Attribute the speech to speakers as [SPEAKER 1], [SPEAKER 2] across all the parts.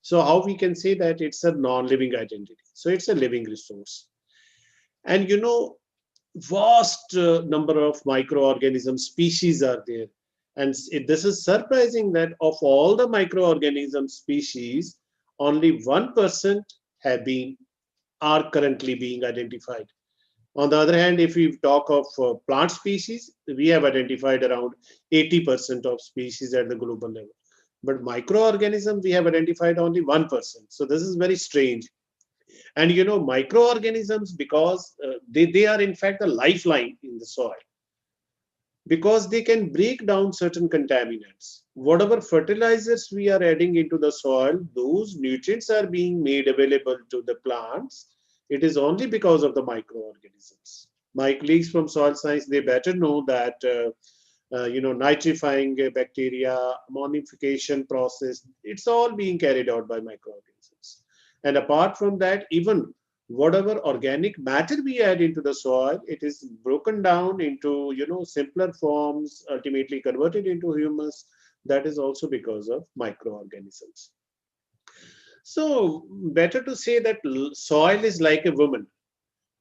[SPEAKER 1] So how we can say that it's a non-living identity? So it's a living resource. And vast number of microorganism species are there. And this is surprising that of all the microorganism species, only 1% have been are currently being identified. On the other hand, if we talk of plant species, we have identified around 80% of species at the global level. But microorganism, we have identified only 1%. So this is very strange. And microorganisms, because they are in fact a lifeline in the soil, because they can break down certain contaminants. Whatever fertilizers we are adding into the soil, those nutrients are being made available to the plants. It is only because of the microorganisms. My colleagues from soil science, they better know that nitrifying bacteria, ammonification process, it's all being carried out by microorganisms. And apart from that, even whatever organic matter we add into the soil, it is broken down into simpler forms, ultimately converted into humus. That is also because of microorganisms. So better to say that soil is like a woman.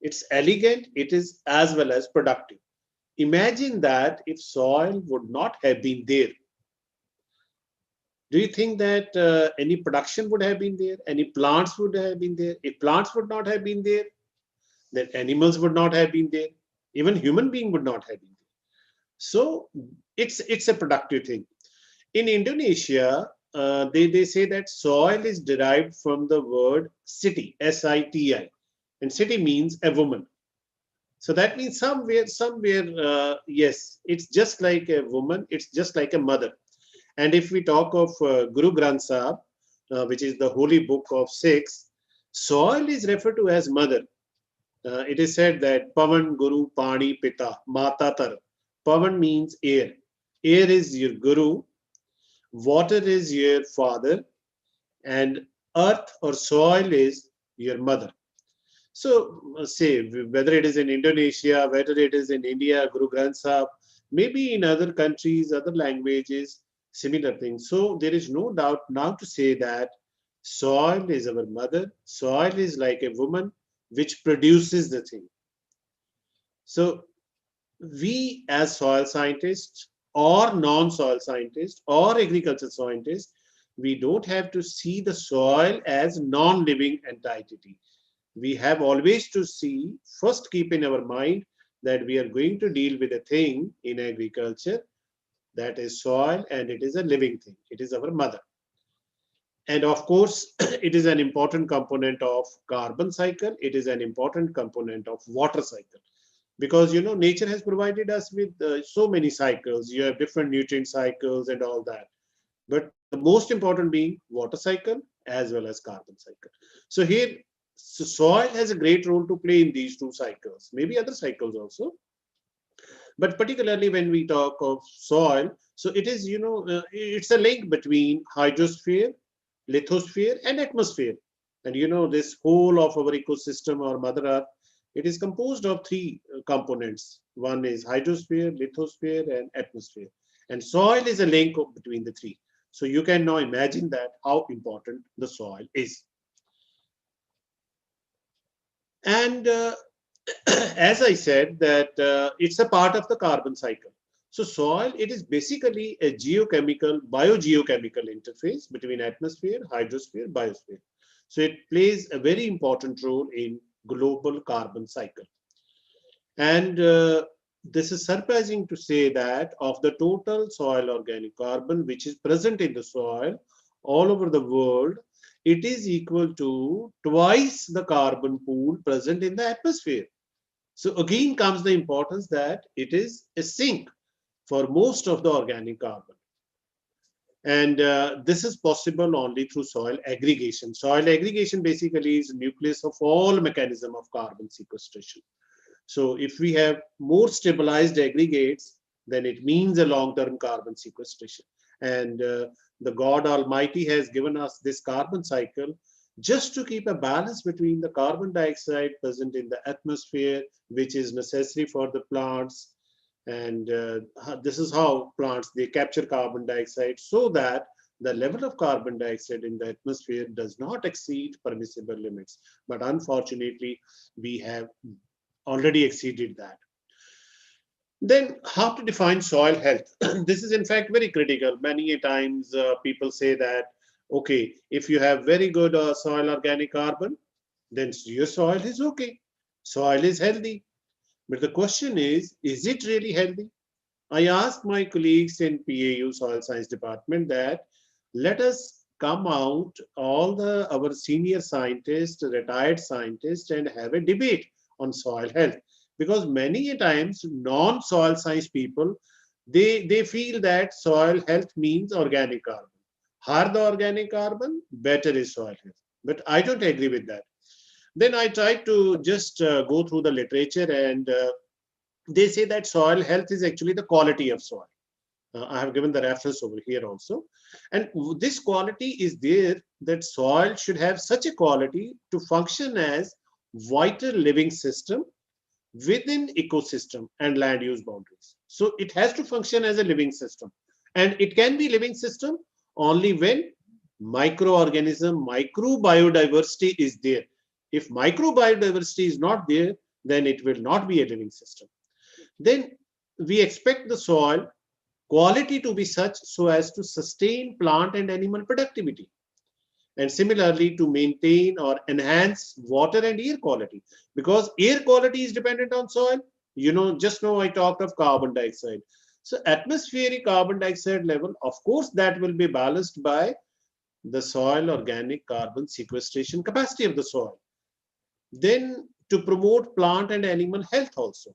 [SPEAKER 1] It's elegant, it is as well as productive. Imagine that if soil would not have been there, do you think that any production would have been there? Any plants would have been there? If plants would not have been there, then animals would not have been there. Even human being would not have been there. So it's a productive thing. In Indonesia, they say that soil is derived from the word siti, S-I-T-I, and siti means a woman. So that means somewhere, yes, it's just like a woman, it's just like a mother. And if we talk of Guru Granth Sahib, which is the holy book of Sikhs, soil is referred to as mother. It is said that Pavan Guru Pani Pita Mata Tar. Pavan means air. Air is your guru, water is your father, and earth or soil is your mother. So, say whether it is in Indonesia, whether it is in India, Guru Granth Sahib, maybe in other countries, other languages, similar things. So, there is no doubt now to say that soil is our mother, soil is like a woman which produces the thing. So, we as soil scientists or non-soil scientists or agricultural scientists, we don't have to see the soil as non-living entity. We have always to see, first keep in our mind that we are going to deal with a thing in agriculture that is soil, and it is a living thing. It is our mother. And of course, it is an important component of carbon cycle. It is an important component of water cycle. Because nature has provided us with so many cycles. You have different nutrient cycles and all that. But the most important being water cycle as well as carbon cycle. So here, soil has a great role to play in these two cycles, maybe other cycles also. But particularly when we talk of soil, so it is, it's a link between hydrosphere, lithosphere, and atmosphere. And this whole of our ecosystem or Mother Earth, it is composed of three components. One is hydrosphere, lithosphere, and atmosphere. And soil is a link between the three. So you can now imagine that how important the soil is. And as I said, that it's a part of the carbon cycle. So soil, it is basically a biogeochemical interface between atmosphere, hydrosphere, biosphere. So it plays a very important role in global carbon cycle. And this is surprising to say that of the total soil organic carbon which is present in the soil all over the world, it is equal to twice the carbon pool present in the atmosphere. So again comes the importance that it is a sink for most of the organic carbon. And this is possible only through soil aggregation. Soil aggregation basically is the nucleus of all mechanism of carbon sequestration. So if we have more stabilized aggregates, then it means a long-term carbon sequestration. And the God Almighty has given us this carbon cycle just to keep a balance between the carbon dioxide present in the atmosphere, which is necessary for the plants. And this is how plants, they capture carbon dioxide so that the level of carbon dioxide in the atmosphere does not exceed permissible limits. But unfortunately, we have already exceeded that. Then how to define soil health? This is in fact very critical. Many times people say that, okay, if you have very good soil organic carbon, then your soil is okay. Soil is healthy. But the question is it really healthy? I asked my colleagues in PAU Soil Science Department that let us come out, all our senior scientists, retired scientists, and have a debate on soil health. Because many times non-soil science people, they feel that soil health means organic carbon. Higher the organic carbon, better is soil health. But I don't agree with that. Then I tried to just go through the literature, and they say that soil health is actually the quality of soil. I have given the reference over here also. And this quality is there, that soil should have such a quality to function as vital living system within ecosystem and land use boundaries. So it has to function as a living system. And it can be living system only when microorganism, microbiodiversity is there. If microbiodiversity is not there, then it will not be a living system. Then we expect the soil quality to be such so as to sustain plant and animal productivity, and similarly to maintain or enhance water and air quality, because air quality is dependent on soil. Just now I talked of carbon dioxide. So atmospheric carbon dioxide level, of course, that will be balanced by the soil organic carbon sequestration capacity of the soil. Then to promote plant and animal health also.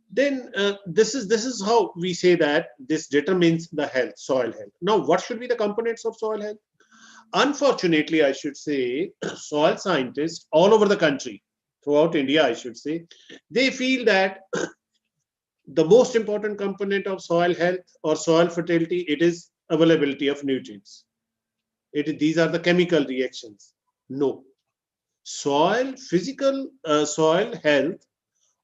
[SPEAKER 1] Then this is how we say that this determines the health, soil health. Now, what should be the components of soil health? Unfortunately, I should say, soil scientists all over the country, throughout India, I should say, they feel that the most important component of soil health or soil fertility, it is availability of nutrients. These are the chemical reactions. No. Soil health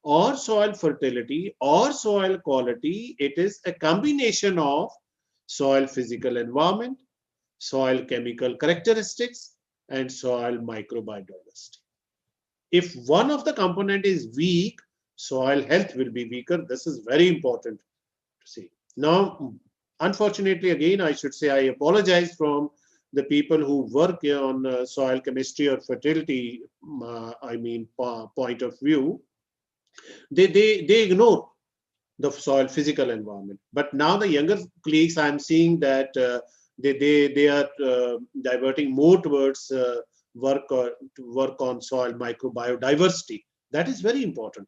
[SPEAKER 1] or soil fertility or soil quality, it is a combination of soil physical environment, soil chemical characteristics, and soil microbiodiversity. If one of the component is weak, soil health will be weaker. This is very important to see. Now, unfortunately, again, I should say I apologize from the people who work on soil chemistry or fertility, point of view. They ignore the soil physical environment. But now the younger colleagues, I'm seeing that they are diverting more towards work on soil microbiodiversity. That is very important.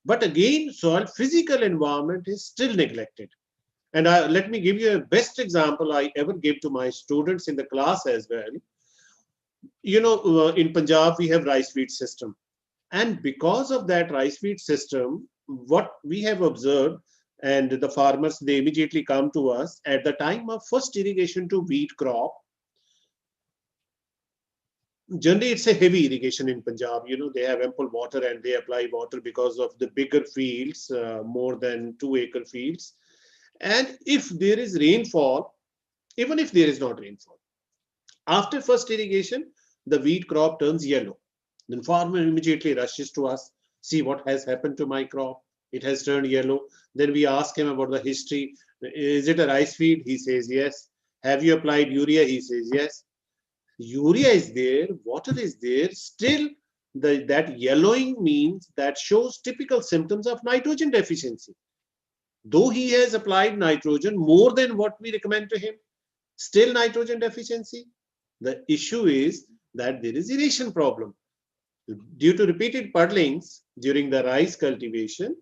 [SPEAKER 1] But again, soil physical environment is still neglected. And let me give you a best example I ever give to my students in the class as well. In Punjab, we have rice feed system. And because of that rice feed system, what we have observed, and the farmers, they immediately come to us at the time of first irrigation to wheat crop. Generally, it's a heavy irrigation in Punjab. They have ample water and they apply water because of the bigger fields, more than 2-acre fields. And if there is rainfall, even if there is not rainfall, after first irrigation, the wheat crop turns yellow. Then farmer immediately rushes to us, see what has happened to my crop. It has turned yellow. Then we ask him about the history. Is it a rice feed? He says yes. Have you applied urea? He says yes. Urea is there, water is there. Still, that yellowing means that shows typical symptoms of nitrogen deficiency. Though he has applied nitrogen more than what we recommend to him, still nitrogen deficiency. The issue is that there is aeration problem. Due to repeated puddlings during the rice cultivation,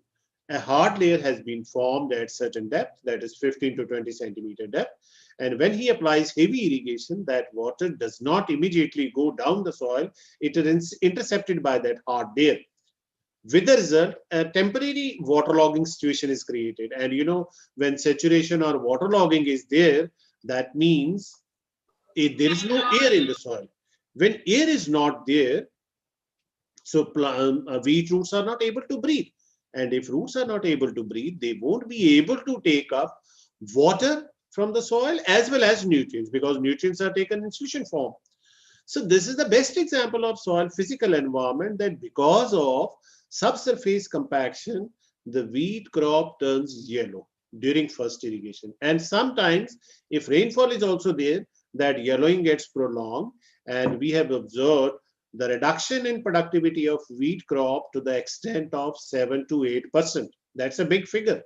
[SPEAKER 1] a hard layer has been formed at certain depth, that is 15 to 20 centimeter depth. And when he applies heavy irrigation, that water does not immediately go down the soil. It is intercepted by that hard layer. With the result, a temporary waterlogging situation is created. And when saturation or waterlogging is there, that means there is no air in the soil. When air is not there, so wheat roots are not able to breathe. And if roots are not able to breathe, they won't be able to take up water from the soil as well as nutrients, because nutrients are taken in solution form. So this is the best example of soil physical environment, that because of subsurface compaction, the wheat crop turns yellow during first irrigation. And sometimes if rainfall is also there, that yellowing gets prolonged, and we have observed the reduction in productivity of wheat crop to the extent of 7 to 8%. That's a big figure.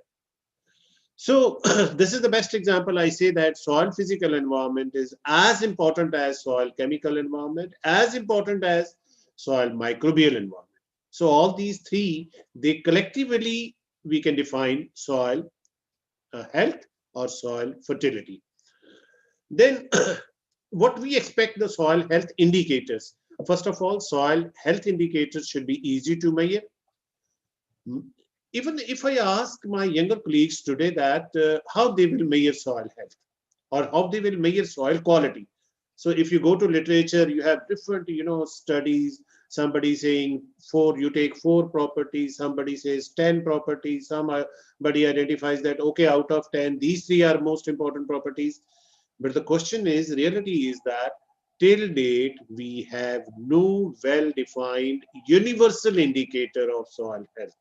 [SPEAKER 1] So this is the best example. I say that soil physical environment is as important as soil chemical environment, as important as soil microbial environment. So all these three, they collectively, we can define soil health or soil fertility. Then what we expect the soil health indicators. First of all, soil health indicators should be easy to measure. Even if I ask my younger colleagues today that how they will measure soil health or how they will measure soil quality. So if you go to literature, you have different, studies. Somebody saying you take 4 properties. Somebody says 10 properties. Somebody identifies that, okay, out of 10, these 3 are most important properties. But the question is, reality is that till date, we have no well-defined universal indicator of soil health.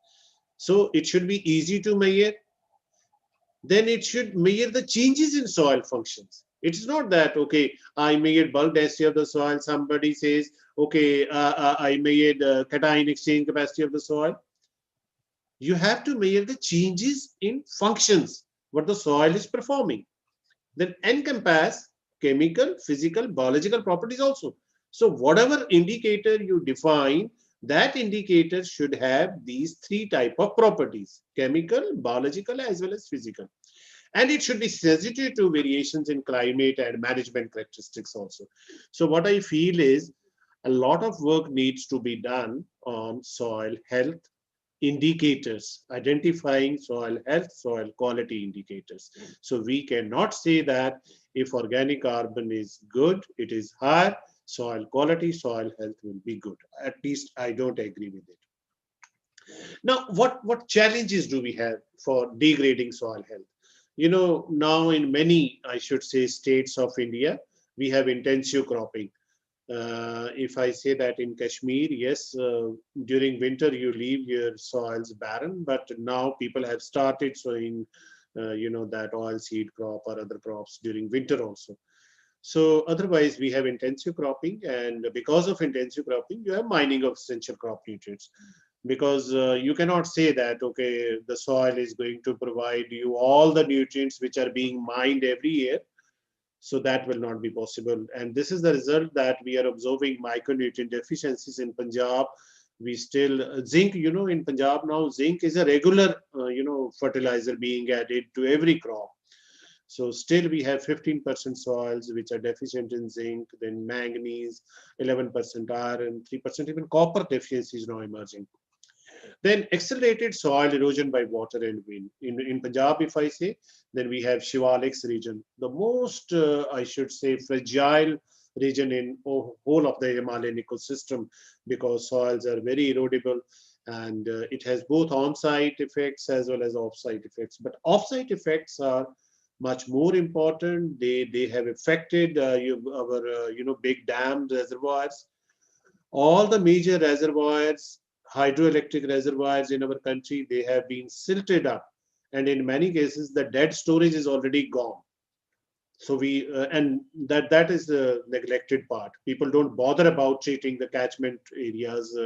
[SPEAKER 1] So it should be easy to measure. Then it should measure the changes in soil functions. It's not that, okay, I measured bulk density of the soil. Somebody says, okay, I measured cation exchange capacity of the soil. You have to measure the changes in functions, what the soil is performing. Then encompass chemical, physical, biological properties also. So whatever indicator you define, that indicator should have these 3 type of properties: chemical, biological, as well as physical. And it should be sensitive to variations in climate and management characteristics also. So what I feel is a lot of work needs to be done on soil health indicators, identifying soil health, soil quality indicators. So we cannot say that if organic carbon is good, it is high, soil quality, soil health will be good. At least I don't agree with it. Now, what challenges do we have for degrading soil health? Now in many, I should say, states of India, we have intensive cropping. If I say that in Kashmir, yes, during winter you leave your soils barren, but now people have started sowing, that oilseed crop or other crops during winter also. So otherwise, we have intensive cropping, and because of intensive cropping, you have mining of essential crop nutrients. Because you cannot say that, okay, the soil is going to provide you all the nutrients which are being mined every year. So that will not be possible. And this is the result that we are observing micronutrient deficiencies in Punjab. We still, zinc, in Punjab now, zinc is a regular, fertilizer being added to every crop. So still we have 15% soils which are deficient in zinc, then manganese, 11% iron, 3% even copper deficiencies now emerging. Then accelerated soil erosion by water and wind. In Punjab, if I say, then we have Shivaliks region, the most, I should say, fragile region in whole of the Himalayan ecosystem, because soils are very erodible, and it has both on-site effects as well as off-site effects. But off-site effects are much more important. They have affected our big dam reservoirs. All the major reservoirs, hydroelectric reservoirs in our country, they have been silted up, and in many cases the dead storage is already gone. So and that is the neglected part. People don't bother about treating the catchment areas,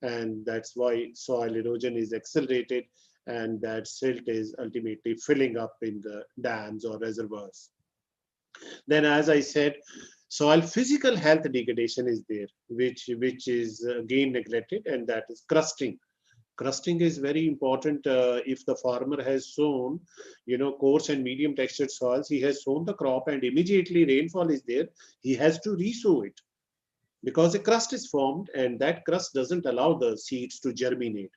[SPEAKER 1] and that's why soil erosion is accelerated, and that silt is ultimately filling up in the dams or reservoirs. Then, as I said, soil physical health degradation is there, which is again neglected, and that is crusting. Crusting is very important. If the farmer has sown, coarse and medium textured soils, he has sown the crop, and immediately rainfall is there, he has to re-sow it, because a crust is formed, and that crust doesn't allow the seeds to germinate.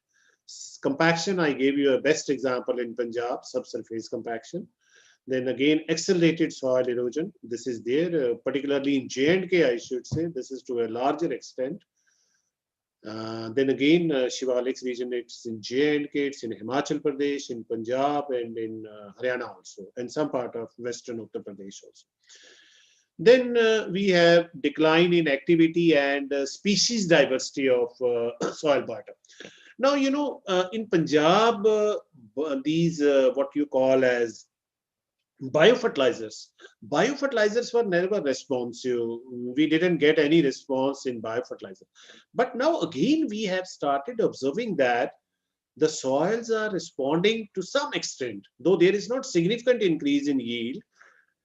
[SPEAKER 1] Compaction, I gave you a best example in Punjab, subsurface compaction. Then again, accelerated soil erosion. This is there, particularly in J&K, I should say. This is to a larger extent. Then again, Shivaliks region, it's in J&K, it's in Himachal Pradesh, in Punjab, and in Haryana also, and some part of Western Uttar Pradesh also. Then we have decline in activity and species diversity of soil bottom. Now, in Punjab, these what you call as biofertilizers. Biofertilizers were never responsive. We didn't get any response in biofertilizer. But now again, we have started observing that the soils are responding to some extent, though there is not significant increase in yield,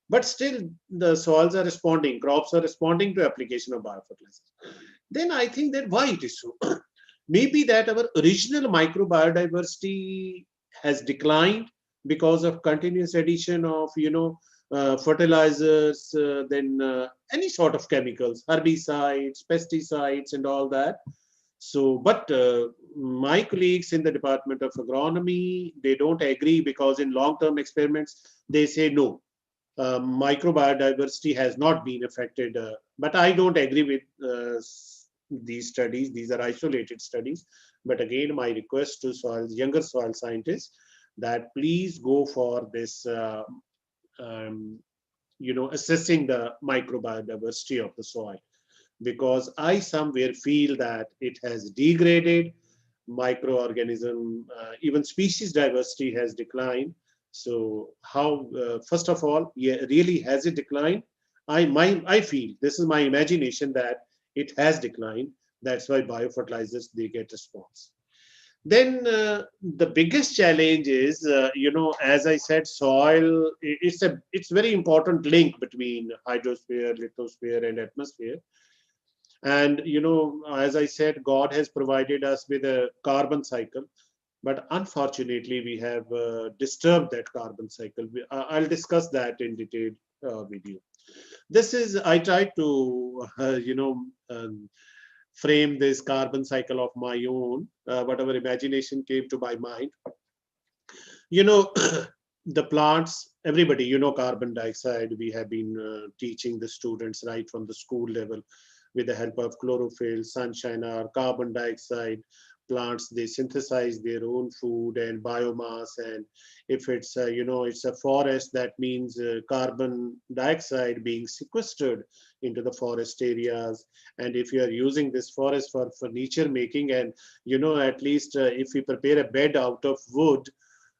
[SPEAKER 1] but still the soils are responding, crops are responding to application of biofertilizers. Then I think that why it is so. Maybe that our original microbiodiversity has declined because of continuous addition of fertilizers, then any sort of chemicals, herbicides, pesticides, and all that. So, but my colleagues in the Department of Agronomy, they don't agree, because in long-term experiments they say no, microbiodiversity has not been affected. But I don't agree with these studies. These are isolated studies. But again, my request to younger soil scientists, that please go for this, assessing the microbiodiversity of the soil, because I somewhere feel that it has degraded microorganism, even species diversity has declined. So how, first of all, yeah, really has it declined? I feel, this is my imagination, that it has declined. That's why biofertilizers, they get response. Then the biggest challenge is, as I said, soil. It's very important link between hydrosphere, lithosphere, and atmosphere. And as I said, God has provided us with a carbon cycle, but unfortunately, we have disturbed that carbon cycle. I'll discuss that in detail with you. This is, I tried to, frame this carbon cycle of my own, whatever imagination came to my mind. The plants, everybody, carbon dioxide, we have been teaching the students right from the school level, with the help of chlorophyll, sunshine, or carbon dioxide. Plants, they synthesize their own food and biomass. And if it's it's a forest, that means carbon dioxide being sequestered into the forest areas. And if you are using this forest for furniture making, and at least if we prepare a bed out of wood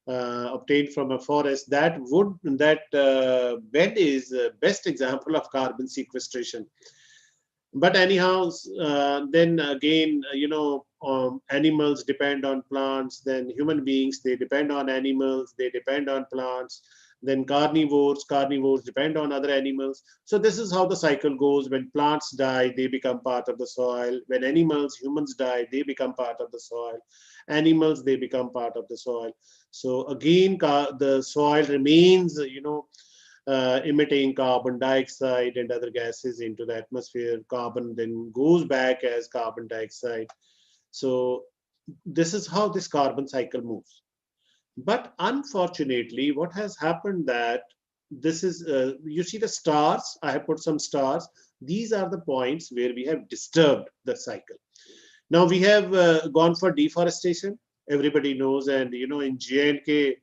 [SPEAKER 1] obtained from a forest, that wood, that bed is best example of carbon sequestration. But anyhow, then again, animals depend on plants, then human beings, they depend on animals, they depend on plants, then carnivores depend on other animals. So this is how the cycle goes. When plants die, they become part of the soil. When humans die, they become part of the soil. Animals, they become part of the soil. So again, the soil remains, emitting carbon dioxide and other gases into the atmosphere. Carbon then goes back as carbon dioxide. So this is how this carbon cycle moves. But unfortunately, what has happened, that this is, you see the stars, I have put some stars. These are the points where we have disturbed the cycle. Now we have gone for deforestation. Everybody knows, and in J&K,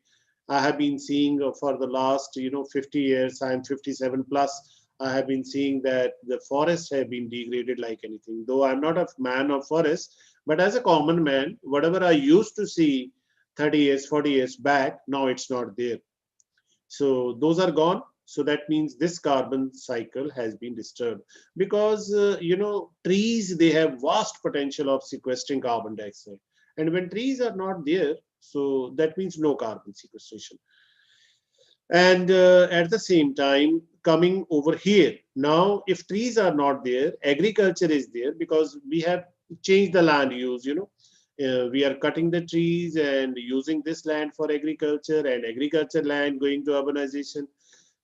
[SPEAKER 1] I have been seeing for the last 50 years. I am 57 plus. I have been seeing that the forests have been degraded like anything. Though I'm not a man of forests, but as a common man, whatever I used to see 30 years, 40 years back, now it's not there. So those are gone. So that means this carbon cycle has been disturbed, because trees, they have vast potential of sequestering carbon dioxide. And when trees are not there, so that means no carbon sequestration. And at the same time, coming over here, now if trees are not there, agriculture is there, because we have changed the land use. We are cutting the trees and using this land for agriculture, and agriculture land going to urbanization.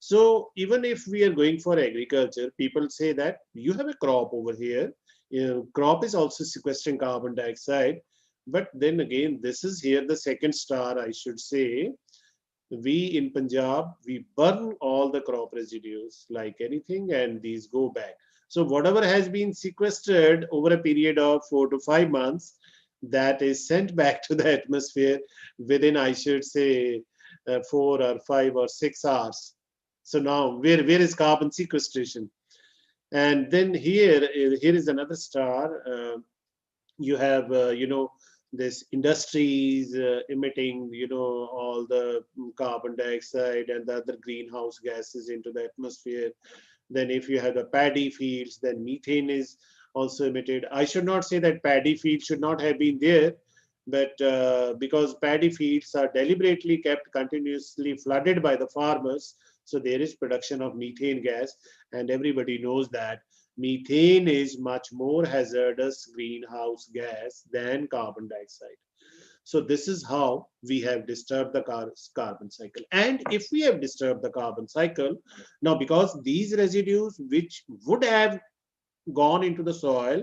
[SPEAKER 1] So even if we are going for agriculture, people say that you have a crop over here. Crop is also sequestering carbon dioxide. But then again, this is here the second star, I should say. We in Punjab, we burn all the crop residues like anything, and these go back. So whatever has been sequestered over a period of 4 to 5 months, that is sent back to the atmosphere within, I should say, 4 or 5 or 6 hours. So now, where is carbon sequestration? And then here is another star. You have, this industries emitting, all the carbon dioxide and the other greenhouse gases into the atmosphere. Then if you have the paddy fields, then methane is also emitted. I should not say that paddy fields should not have been there, but because paddy fields are deliberately kept continuously flooded by the farmers, so there is production of methane gas, and everybody knows that methane is much more hazardous greenhouse gas than carbon dioxide. So this is how we have disturbed the carbon cycle. And if we have disturbed the carbon cycle, now because these residues which would have gone into the soil,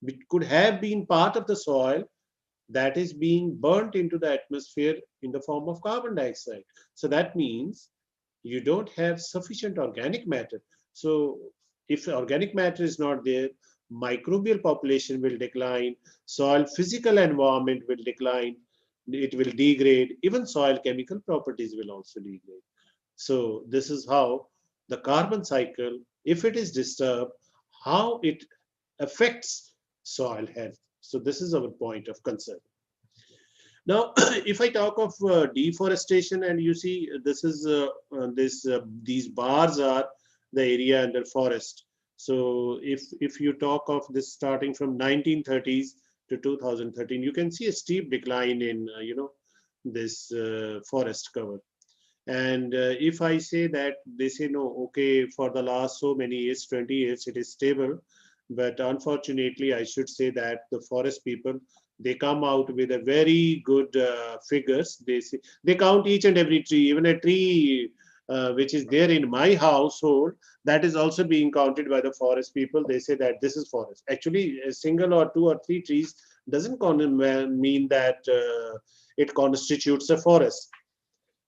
[SPEAKER 1] which could have been part of the soil, that is being burnt into the atmosphere in the form of carbon dioxide. So that means you don't have sufficient organic matter. So if organic matter is not there, microbial population will decline, soil physical environment will decline, it will degrade, even soil chemical properties will also degrade. So this is how the carbon cycle, if it is disturbed, how it affects soil health. So this is our point of concern. Now, if I talk of deforestation, and you see, this is these bars are the area under forest. So if you talk of this starting from 1930s to 2013, you can see a steep decline in this forest cover. And if I say that, they say no, okay, for the last so many years, 20 years, it is stable. But unfortunately, I should say that the forest people, they come out with a very good figures. They count each and every tree, even a tree which is there in my household, that is also being counted by the forest people. They say that this is forest. Actually, a single or two or three trees doesn't mean that it constitutes a forest.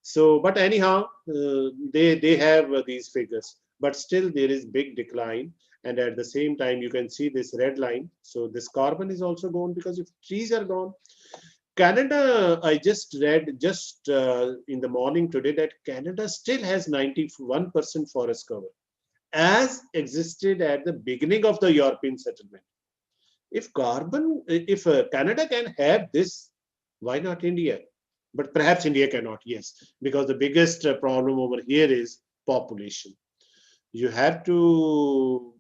[SPEAKER 1] So, but anyhow, they have these figures, but still there is big decline. And at the same time, you can see this red line. So this carbon is also gone, because if trees are gone, Canada, I just read just in the morning today that Canada still has 91% forest cover, as existed at the beginning of the European settlement. If Canada can have this, why not India? But perhaps India cannot, yes, because the biggest problem over here is population. You have to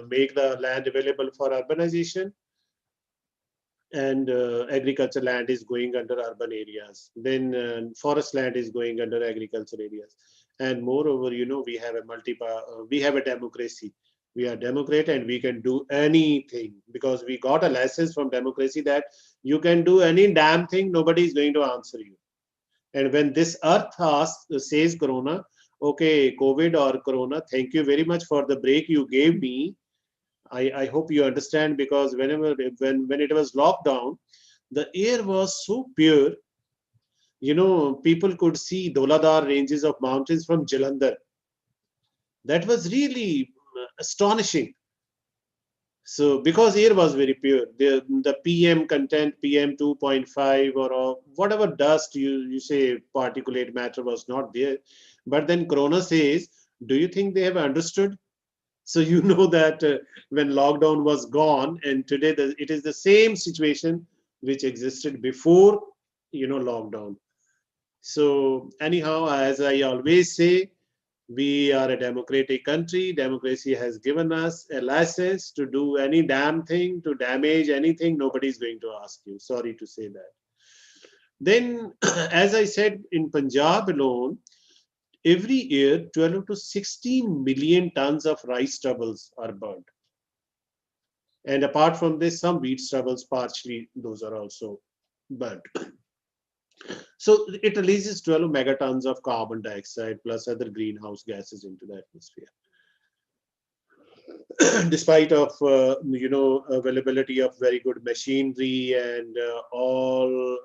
[SPEAKER 1] make the land available for urbanization, and agriculture land is going under urban areas. Then forest land is going under agriculture areas. And moreover, we have a democracy. We are democrat and we can do anything, because we got a license from democracy that you can do any damn thing, nobody is going to answer you. And when this earth says Corona, okay, COVID or Corona, thank you very much for the break you gave me. I hope you understand, because when it was lockdown, the air was so pure. People could see Doladar ranges of mountains from Jalandhar. That was really astonishing. So because air was very pure, the PM content, PM 2.5 or whatever dust you say particulate matter was not there. But then Corona says, do you think they have understood? So you know that when lockdown was gone, and today it is the same situation which existed before lockdown. So anyhow, as I always say, we are a democratic country. Democracy has given us a license to do any damn thing, to damage anything. Nobody is going to ask you. Sorry to say that. Then, as I said, in Punjab alone, every year 12 to 16 million tons of rice stubbles are burned. And apart from this, some wheat stubbles, partially, those are also burnt. So it releases 12 megatons of carbon dioxide plus other greenhouse gases into the atmosphere. Despite of availability of very good machinery and all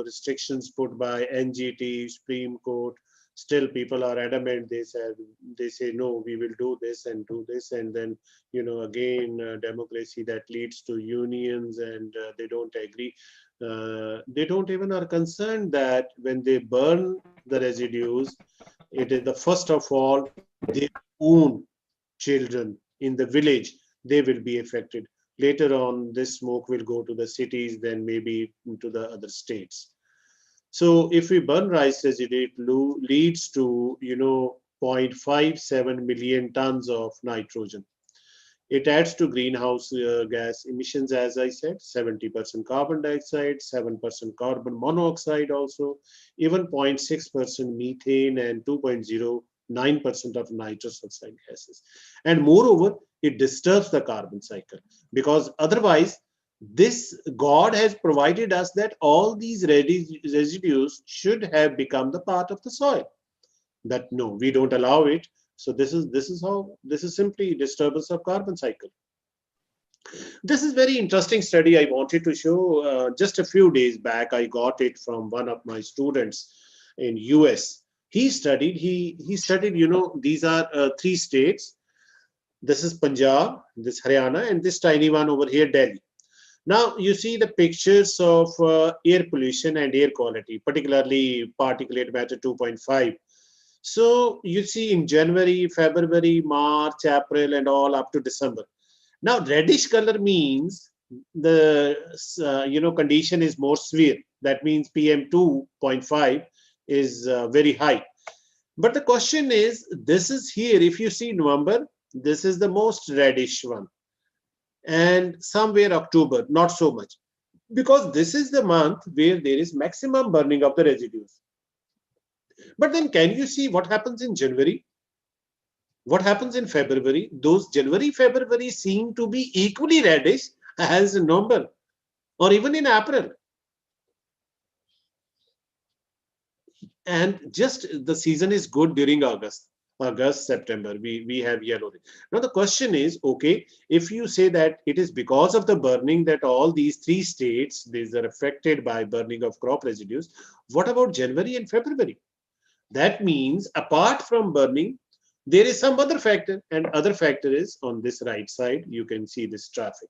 [SPEAKER 1] restrictions put by NGT, Supreme Court, Still people are adamant. They say no, we will do this and do this, and then again democracy that leads to unions, and they don't agree. They don't even are concerned that when they burn the residues, it is the first of all their own children in the village, they will be affected. Later on, this smoke will go to the cities, then maybe to the other states. So if we burn rice residue, it leads to 0.57 million tons of nitrogen. It adds to greenhouse gas emissions, as I said, 70% carbon dioxide, 7% carbon monoxide also, even 0.6% methane, and 2.09% of nitrous oxide gases. And moreover, it disturbs the carbon cycle, because otherwise, this God has provided us that all these residues should have become the part of the soil. That no, we don't allow it. So this is simply disturbance of carbon cycle. This is very interesting study I wanted to show. Just a few days back, I got it from one of my students in US. He studied. He studied. These are three states. This is Punjab, this Haryana, and this tiny one over here, Delhi. Now you see the pictures of air pollution and air quality, particularly particulate matter 2.5. So you see in January, February, March, April, and all up to December. Now reddish color means the condition is more severe. That means PM 2.5 is very high. But the question is, this is here. If you see November, this is the most reddish one, and somewhere October, not so much, because this is the month where there is maximum burning of the residues. But then can you see what happens in January? What happens in February? Those January, February seem to be equally reddish as in November or even in April. And just the season is good during August, September, we have yellow. Now the question is, okay, if you say that it is because of the burning that all these three states, these are affected by burning of crop residues, what about January and February? That means apart from burning, there is some other factor, and other factor is on this right side, you can see this traffic.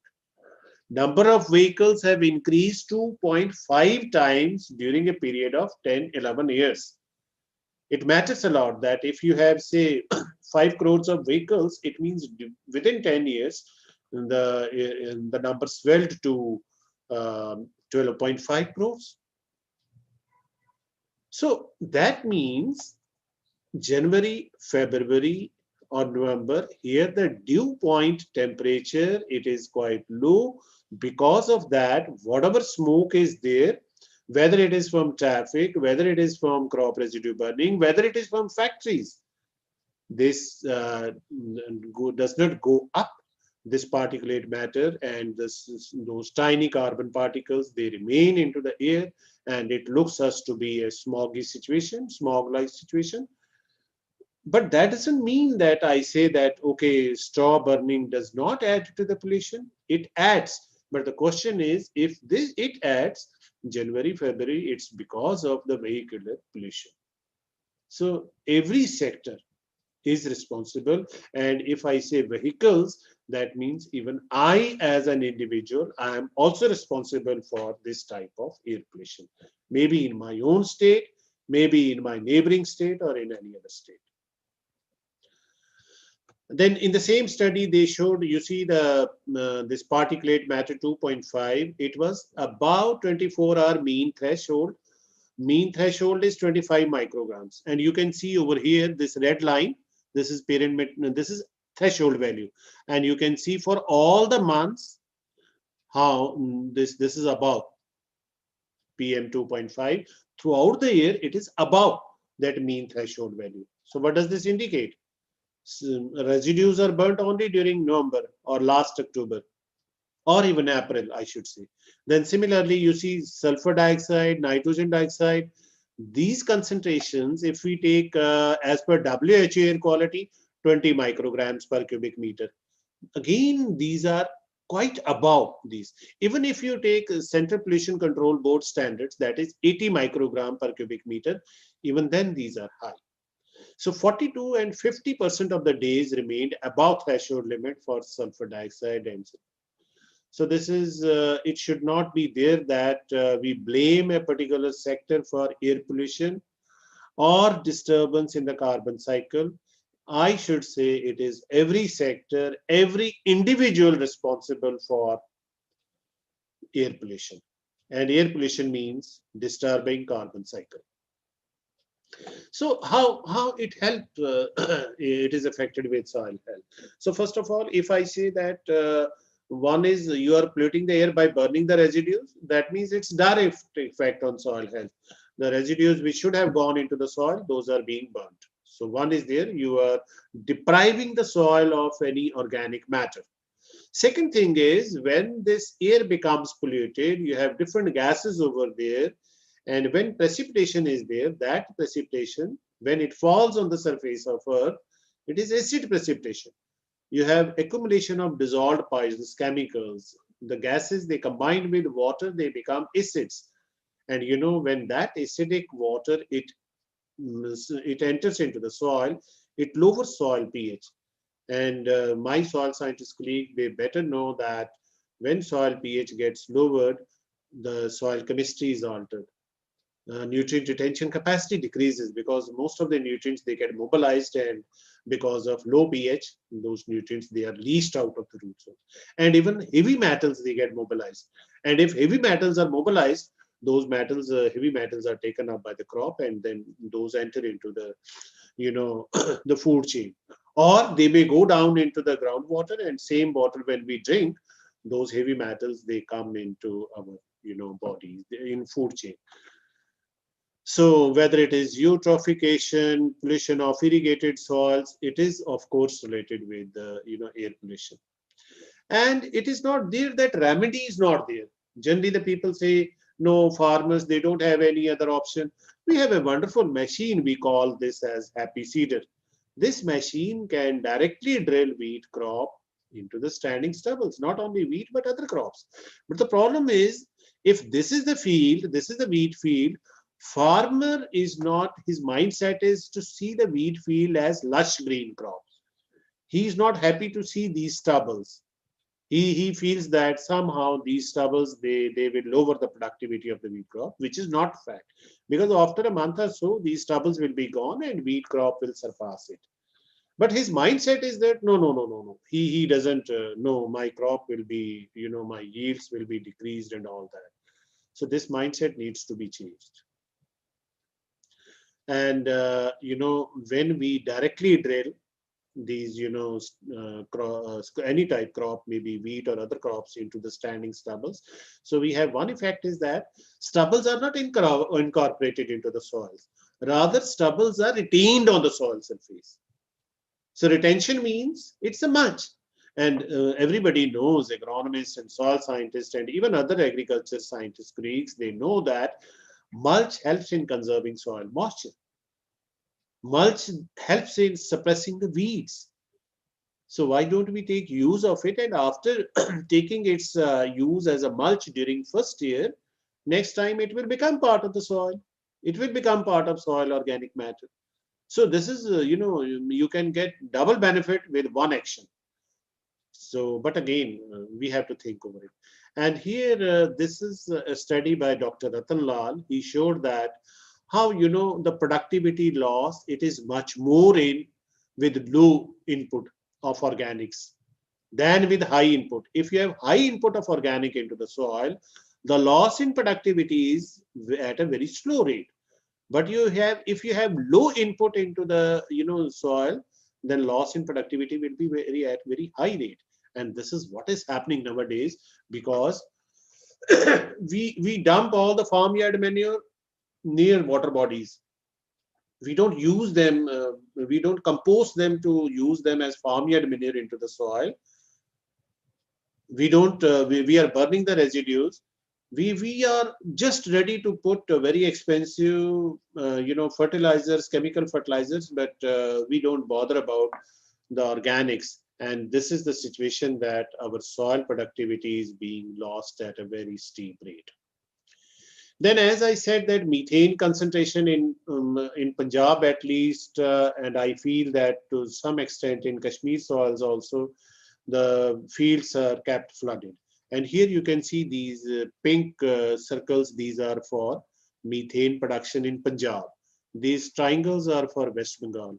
[SPEAKER 1] Number of vehicles have increased 2.5 times during a period of 10-11 years. It matters a lot that if you have, say, 5 crores of vehicles, it means within 10 years, the number swelled to 12.5 crores. So that means January, February, or November, here the dew point temperature, it is quite low. Because of that, whatever smoke is there, whether it is from traffic, whether it is from crop residue burning, whether it is from factories, this does not go up, this particulate matter, and those tiny carbon particles, they remain into the air, and it looks us to be a smoggy situation, smog-like situation. But that doesn't mean that I say that, okay, straw burning does not add to the pollution. It adds. But the question is, if it adds, January, February, it's because of the vehicular pollution. So every sector is responsible. And if I say vehicles, that means even I as an individual, I am also responsible for this type of air pollution. Maybe in my own state, maybe in my neighboring state, or in any other state. Then in the same study, they showed, you see this particulate matter 2.5, it was about 24-hour mean threshold. Mean threshold is 25 micrograms. And you can see over here, this red line, this is this is threshold value. And you can see for all the months, how this is above PM 2.5. Throughout the year, it is above that mean threshold value. So what does this indicate? Residues are burnt only during November or last October, or even April, I should say. Then similarly, you see sulfur dioxide, nitrogen dioxide. These concentrations, if we take as per WHO air quality, 20 micrograms per cubic meter. Again, these are quite above these. Even if you take Central Pollution Control Board standards, that is 80 microgram per cubic meter, even then these are high. So 42 and 50% of the days remained above threshold limit for sulfur dioxide and so this is, it should not be there that we blame a particular sector for air pollution or disturbance in the carbon cycle. I should say it is every sector, every individual responsible for air pollution. And air pollution means disturbing carbon cycle. So how it helped, it is affected with soil health. So first of all, if I say that one is you are polluting the air by burning the residues, that means it's direct effect on soil health. The residues which should have gone into the soil, those are being burnt. So one is there, you are depriving the soil of any organic matter. Second thing is when this air becomes polluted, you have different gases over there. And when precipitation is there, that precipitation, when it falls on the surface of Earth, it is acid precipitation. You have accumulation of dissolved poisonous chemicals. The gases, they combine with water, they become acids. And you know, when that acidic water, it enters into the soil, it lowers soil pH. And my soil scientist colleague, they better know that when soil pH gets lowered, the soil chemistry is altered. Nutrient retention capacity decreases because most of the nutrients, they get mobilized, and because of low pH, those nutrients, they are leached out of the root zone. And even heavy metals, they get mobilized. And if heavy metals are mobilized, those metals, heavy metals are taken up by the crop, and then those enter into the, you know, the food chain. Or they may go down into the groundwater, and same water when we drink, those heavy metals, they come into our, you know, bodies in food chain. So whether it is eutrophication, pollution of irrigated soils, it is of course related with the, you know, air pollution. And it is not there that remedy is not there. Generally, the people say, no, farmers, they don't have any other option. We have a wonderful machine. We call this as Happy Seeder. This machine can directly drill wheat crop into the standing stubbles, not only wheat, but other crops. But the problem is, if this is the field, this is the wheat field, farmer is not, his mindset is to see the wheat field as lush green crops. He is not happy to see these stubbles. He feels that somehow these stubbles, they will lower the productivity of the wheat crop, which is not fact. Because after a month or so, these stubbles will be gone and wheat crop will surpass it. But his mindset is that no. He doesn't know my crop will be, you know, my yields will be decreased and all that. So this mindset needs to be changed. And you know, when we directly drill these, you know, any type crop, maybe wheat or other crops, into the standing stubbles, so we have one effect is that stubbles are not incorporated into the soils, rather stubbles are retained on the soil surface. So retention means it's a mulch. And everybody knows, agronomists and soil scientists and even other agriculture scientists, Greeks, they know that mulch helps in conserving soil moisture. Mulch helps in suppressing the weeds. So why don't we take use of it? And after taking its use as a mulch during first year, next time it will become part of the soil. It will become part of soil organic matter. So this is, you know, you can get double benefit with one action. So, but again, we have to think over it. And here, this is a study by Dr. Ratan Lal. He showed that how, you know, the productivity loss, it is much more in with low input of organics than with high input. If you have high input of organic into the soil, the loss in productivity is at a very slow rate. But you have, if you have low input into the, you know, soil, then loss in productivity will be very at very high rate. And this is what is happening nowadays, because we dump all the farmyard manure near water bodies. We don't use them, we don't compost them to use them as farmyard manure into the soil. We don't, we are burning the residues. We are just ready to put very expensive, you know, fertilizers, chemical fertilizers, but we don't bother about the organics. And this is the situation that our soil productivity is being lost at a very steep rate. Then, as I said, that methane concentration in Punjab at least, and I feel that to some extent in Kashmir soils also, the fields are kept flooded. And here you can see these pink circles. These are for methane production in Punjab. These triangles are for West Bengal.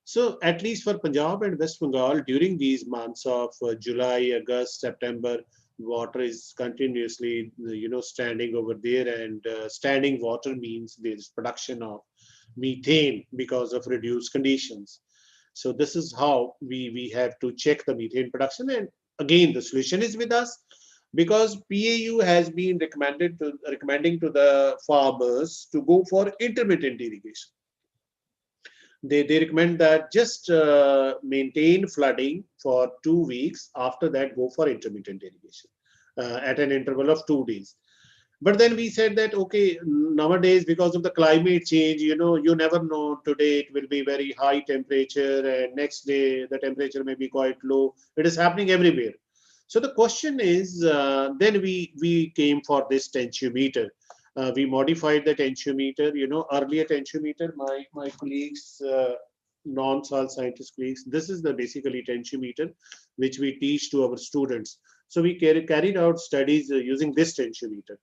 [SPEAKER 1] So at least for Punjab and West Bengal, during these months of July, August, September, water is continuously, standing over there, and standing water means there is production of methane because of reduced conditions. So this is how we have to check the methane production. And again, the solution is with us, because PAU has been recommending to the farmers to go for intermittent irrigation. They recommend that just maintain flooding for 2 weeks. After that, go for intermittent irrigation at an interval of 2 days. But then we said that, okay, nowadays, because of the climate change, you never know. Today it will be very high temperature, and next day the temperature may be quite low. It is happening everywhere. So the question is, then we came for this tensiometer. We modified the tensiometer. Earlier tensiometer, my colleagues, non-soil scientist colleagues, this is the basically tensiometer which we teach to our students. So we carried out studies using this tensiometer.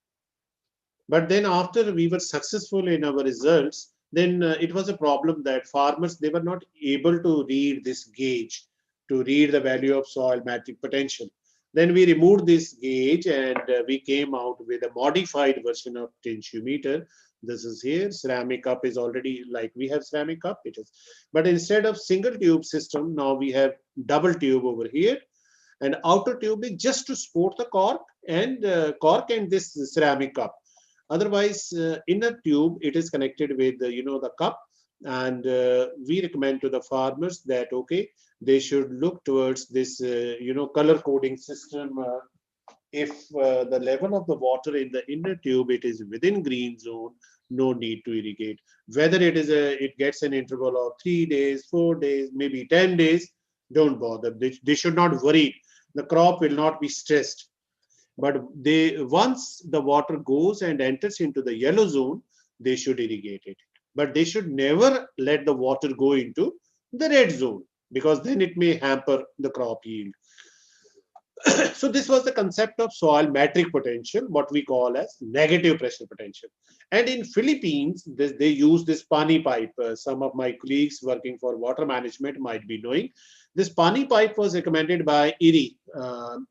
[SPEAKER 1] But then after we were successful in our results, then it was a problem that farmers, they were not able to read this gauge, to read the value of soil metric potential. Then we removed this gauge, and we came out with a modified version of tensiometer. This is here. Ceramic cup is already, like we have ceramic cup, it is. But instead of single tube system, now we have double tube over here. And outer tube is just to support the cork and this ceramic cup. Otherwise, inner tube, it is connected with the cup. And we recommend to the farmers that, okay, they should look towards this color coding system. If the level of the water in the inner tube, it is within green zone, no need to irrigate. Whether it gets an interval of 3 days, 4 days, maybe 10 days, don't bother. They should not worry. The crop will not be stressed. But once the water goes and enters into the yellow zone, they should irrigate it. But they should never let the water go into the red zone, because then it may hamper the crop yield. So this was the concept of soil metric potential, what we call as negative pressure potential. And in Philippines, they use this pani pipe. Some of my colleagues working for water management might be knowing. This pani pipe was recommended by IRI,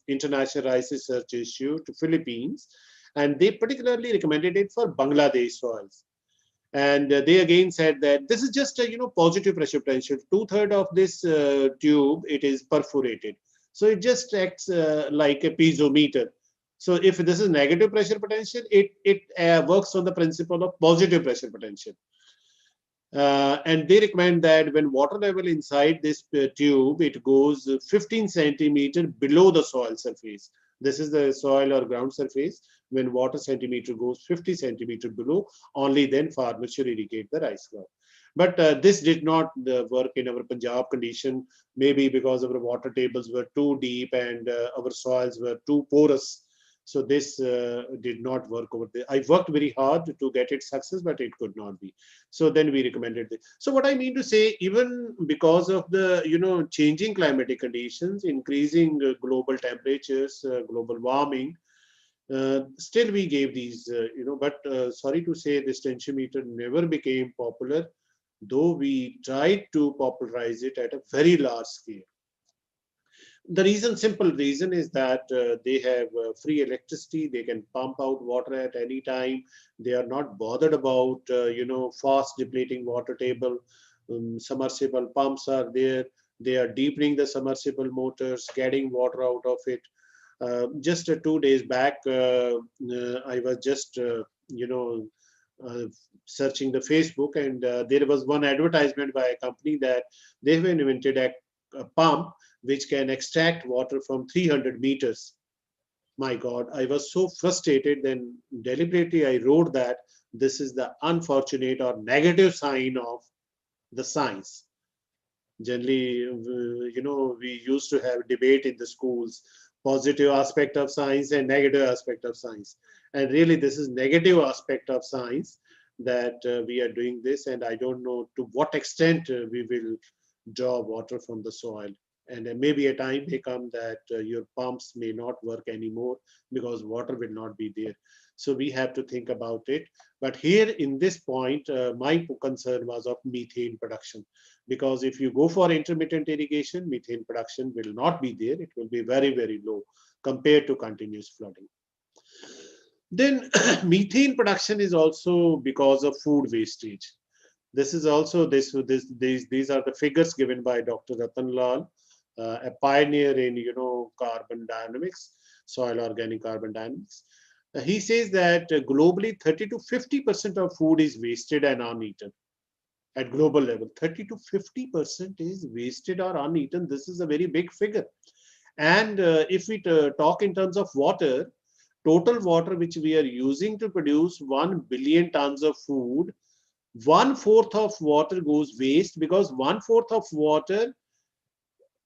[SPEAKER 1] International Rice Research Institute, to Philippines, and they particularly recommended it for Bangladesh soils. And they again said that this is just a positive pressure potential. 2/3 of this tube, it is perforated. So it just acts like a piezometer. So if this is negative pressure potential, it works on the principle of positive pressure potential. And they recommend that when water level inside this tube, it goes 15 centimeter below the soil surface. This is the soil or ground surface. When water centimeter goes 50 centimeter below, only then farmers should irrigate the rice crop. But this did not work in our Punjab condition, maybe because our water tables were too deep and our soils were too porous. So this did not work over there. I worked very hard to get it success, but it could not be. So then we recommended this. So what I mean to say, even because of the changing climatic conditions, increasing global temperatures, global warming, still we gave these, but sorry to say, this tensiometer never became popular, though we tried to popularize it at a very large scale. The simple reason is that they have free electricity. They can pump out water at any time. They are not bothered about, fast depleting water table. Submersible pumps are there. They are deepening the submersible motors, getting water out of it. Just 2 days back, I was just, searching the Facebook, and there was one advertisement by a company that they have invented a pump which can extract water from 300 meters. My God, I was so frustrated. Then deliberately I wrote that this is the unfortunate or negative sign of the science. Generally, we used to have debate in the schools. positive aspect of science and negative aspect of science. And really, this is negative aspect of science that we are doing this. And I don't know to what extent we will draw water from the soil. And maybe a time may come that your pumps may not work anymore because water will not be there. So we have to think about it. But here in this point, my concern was of methane production. Because if you go for intermittent irrigation, methane production will not be there. It will be very, very low compared to continuous flooding. Then methane production is also because of food wastage. This is also these are the figures given by Dr. Ratan Lal, a pioneer in carbon dynamics, soil organic carbon dynamics. He says that globally 30 to 50% of food is wasted and uneaten at global level. 30 to 50% is wasted or uneaten. This is a very big figure. And if we talk in terms of water, total water which we are using to produce 1 billion tons of food, 1/4 of water goes waste because 1/4 of water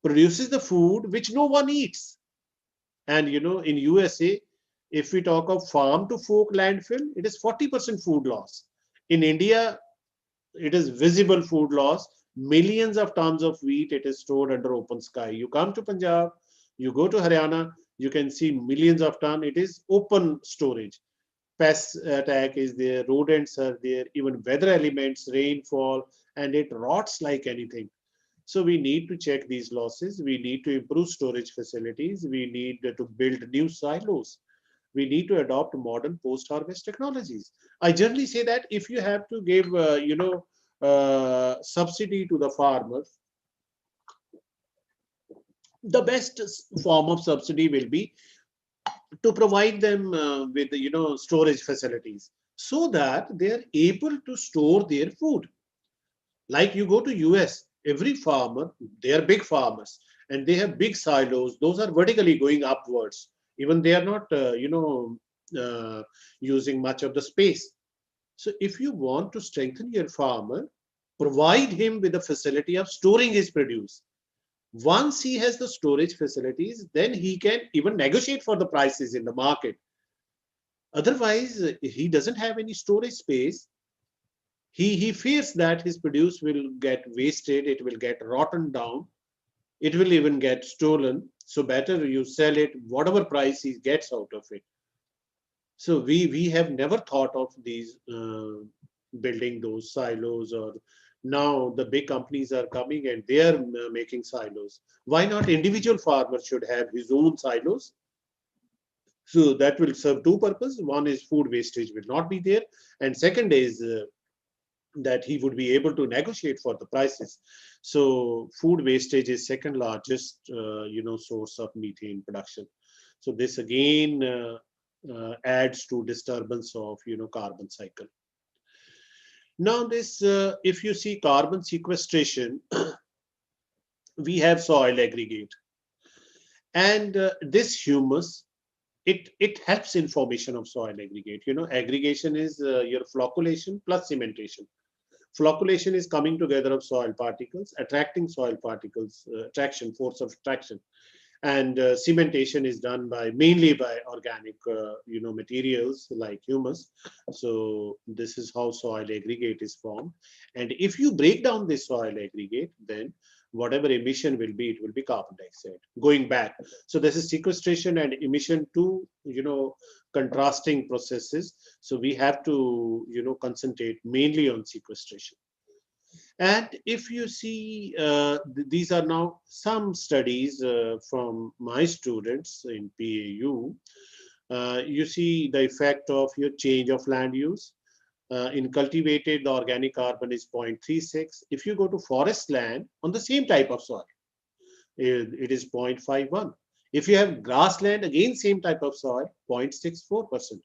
[SPEAKER 1] produces the food which no one eats. And in USA, if we talk of farm to fork landfill, it is 40% food loss. In India, it is visible food loss. Millions of tons of wheat, it is stored under open sky. You come to Punjab, you go to Haryana, you can see millions of tons. It is open storage. Pest attack is there, rodents are there, even weather elements, rainfall, and it rots like anything. So we need to check these losses. We need to improve storage facilities. We need to build new silos. We need to adopt modern post-harvest technologies. I generally say that if you have to give, subsidy to the farmers, the best form of subsidy will be to provide them with storage facilities so that they are able to store their food. Like you go to US, every farmer, they are big farmers and they have big silos. Those are vertically going upwards. Even they are not, using much of the space. So if you want to strengthen your farmer, provide him with the facility of storing his produce. Once he has the storage facilities, then he can even negotiate for the prices in the market. Otherwise, he doesn't have any storage space. He fears that his produce will get wasted, it will get rotten down, it will even get stolen. So better you sell it whatever price he gets out of it. So we have never thought of these building those silos, or now the big companies are coming and they are making silos. Why not individual farmer should have his own silos? So that will serve two purposes. One is food wastage will not be there, and second is that he would be able to negotiate for the prices. So food wastage is second largest source of methane production. So this again adds to disturbance of carbon cycle. Now this if you see carbon sequestration, we have soil aggregate, and this humus, it helps in formation of soil aggregate. Aggregation is your flocculation plus cementation. Flocculation is coming together of soil particles, attracting soil particles, attraction, force of attraction. And cementation is done mainly by organic materials like humus. So this is how soil aggregate is formed. And if you break down this soil aggregate, then whatever emission will be, it will be carbon dioxide going back. So this is sequestration and emission, two contrasting processes. So we have to concentrate mainly on sequestration. And if you see, these are now some studies from my students in PAU. You see the effect of your change of land use. In cultivated, the organic carbon is 0.36. If you go to forest land on the same type of soil, it is 0.51. If you have grassland, again same type of soil, 0.64%.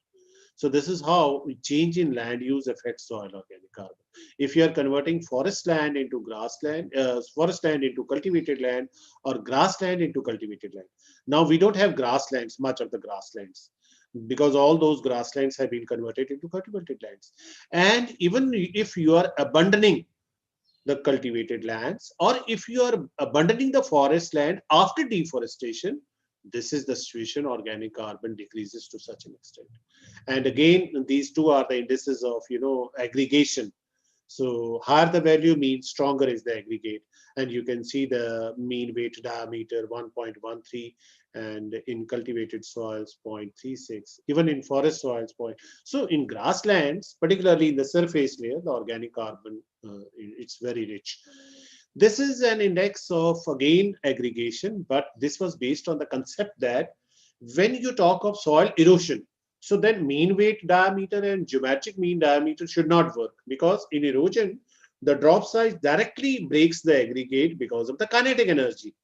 [SPEAKER 1] So this is how change in land use affects soil organic carbon. If you are converting forest land into grassland, forest land into cultivated land, or grassland into cultivated land. Now we don't have grasslands, much of the grasslands, because all those grasslands have been converted into cultivated lands. And even if you are abandoning the cultivated lands, or if you are abandoning the forest land after deforestation, this is the situation. Organic carbon decreases to such an extent. And again, these two are the indices of, aggregation. So higher the value means stronger is the aggregate. And you can see the mean weight diameter 1.13, and in cultivated soils 0.36, even in forest soils point. So in grasslands, particularly in the surface layer, the organic carbon, it's very rich. This is an index of, again, aggregation, but this was based on the concept that when you talk of soil erosion, so then mean weight diameter and geometric mean diameter should not work, because in erosion, the drop size directly breaks the aggregate because of the kinetic energy,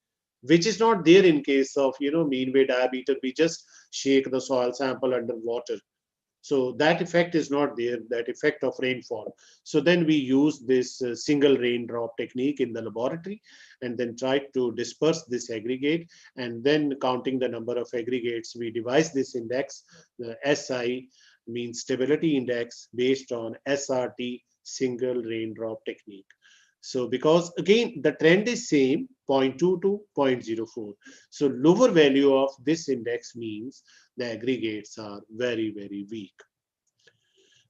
[SPEAKER 1] which is not there in case of, mean weight diameter. We just shake the soil sample under water. So that effect is not there, that effect of rainfall. So then we use this single raindrop technique in the laboratory, and then try to disperse this aggregate, and then counting the number of aggregates, we devise this index. The SI means stability index based on SRT, single raindrop technique. So because again, the trend is same, 0.2 to 0.04. So lower value of this index means the aggregates are very, very weak.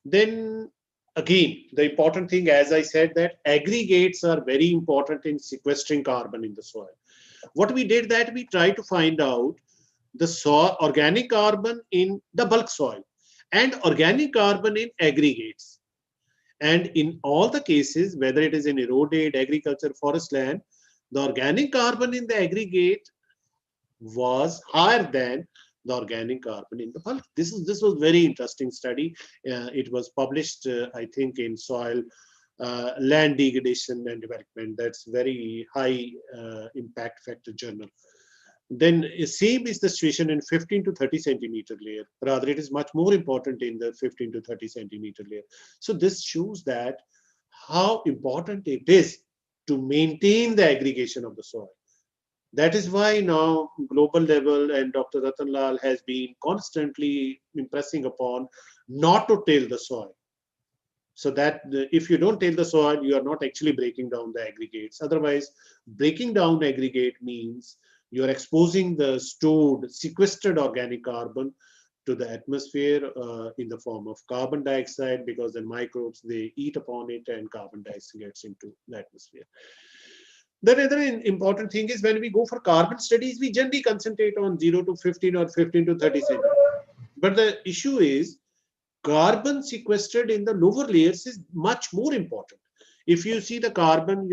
[SPEAKER 1] Then again, the important thing, as I said, that aggregates are very important in sequestering carbon in the soil. What we did, that we tried to find out the soil organic carbon in the bulk soil and organic carbon in aggregates. And in all the cases, whether it is in eroded, agriculture, forest land, the organic carbon in the aggregate was higher than the organic carbon in the bulk. This was very interesting study. It was published, I think, in Soil, Land Degradation and Development. That's very high impact factor journal. Then same is the situation in 15 to 30 centimeter layer. Rather, it is much more important in the 15 to 30 centimeter layer. So this shows that how important it is to maintain the aggregation of the soil. That is why now global level and Dr. Ratan Lal has been constantly impressing upon not to till the soil. So that if you don't till the soil, you are not actually breaking down the aggregates. Otherwise, breaking down aggregate means you are exposing the stored, sequestered organic carbon to the atmosphere in the form of carbon dioxide, because the microbes, they eat upon it and carbon dioxide gets into the atmosphere. The other important thing is, when we go for carbon studies, we generally concentrate on 0 to 15 or 15 to 30 centimeters. But the issue is, carbon sequestered in the lower layers is much more important. If you see the carbon,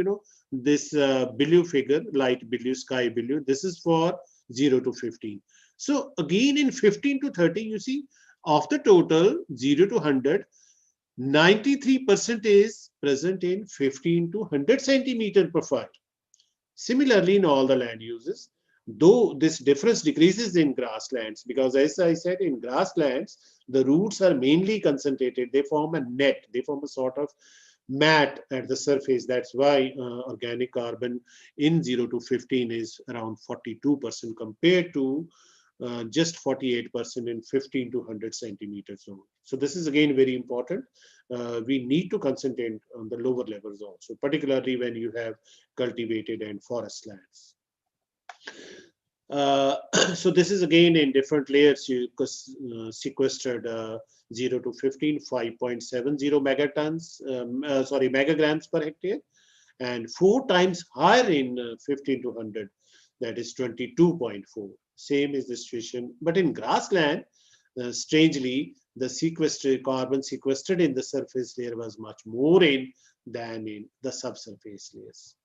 [SPEAKER 1] this blue figure, light blue, sky blue, this is for 0 to 15. So again, in 15 to 30, you see, of the total 0 to 100, 93% is present in 15 to 100 centimeter profile. Similarly, in all the land uses, though this difference decreases in grasslands, because as I said, in grasslands, the roots are mainly concentrated. They form a net, they form a sort of mat at the surface. That's why organic carbon in 0 to 15 is around 42% compared to just 48% in 15 to 100 centimeters zone. So this is again very important. We need to concentrate on the lower levels also, particularly when you have cultivated and forest lands. So this is again in different layers. You sequestered 0 to 15, 5.70 megatons, megagrams per hectare, and 4 times higher in 15 to 100, that is 22.4. Same is the situation, but in grassland, strangely, the carbon sequestered in the surface layer was much more than in the subsurface layers.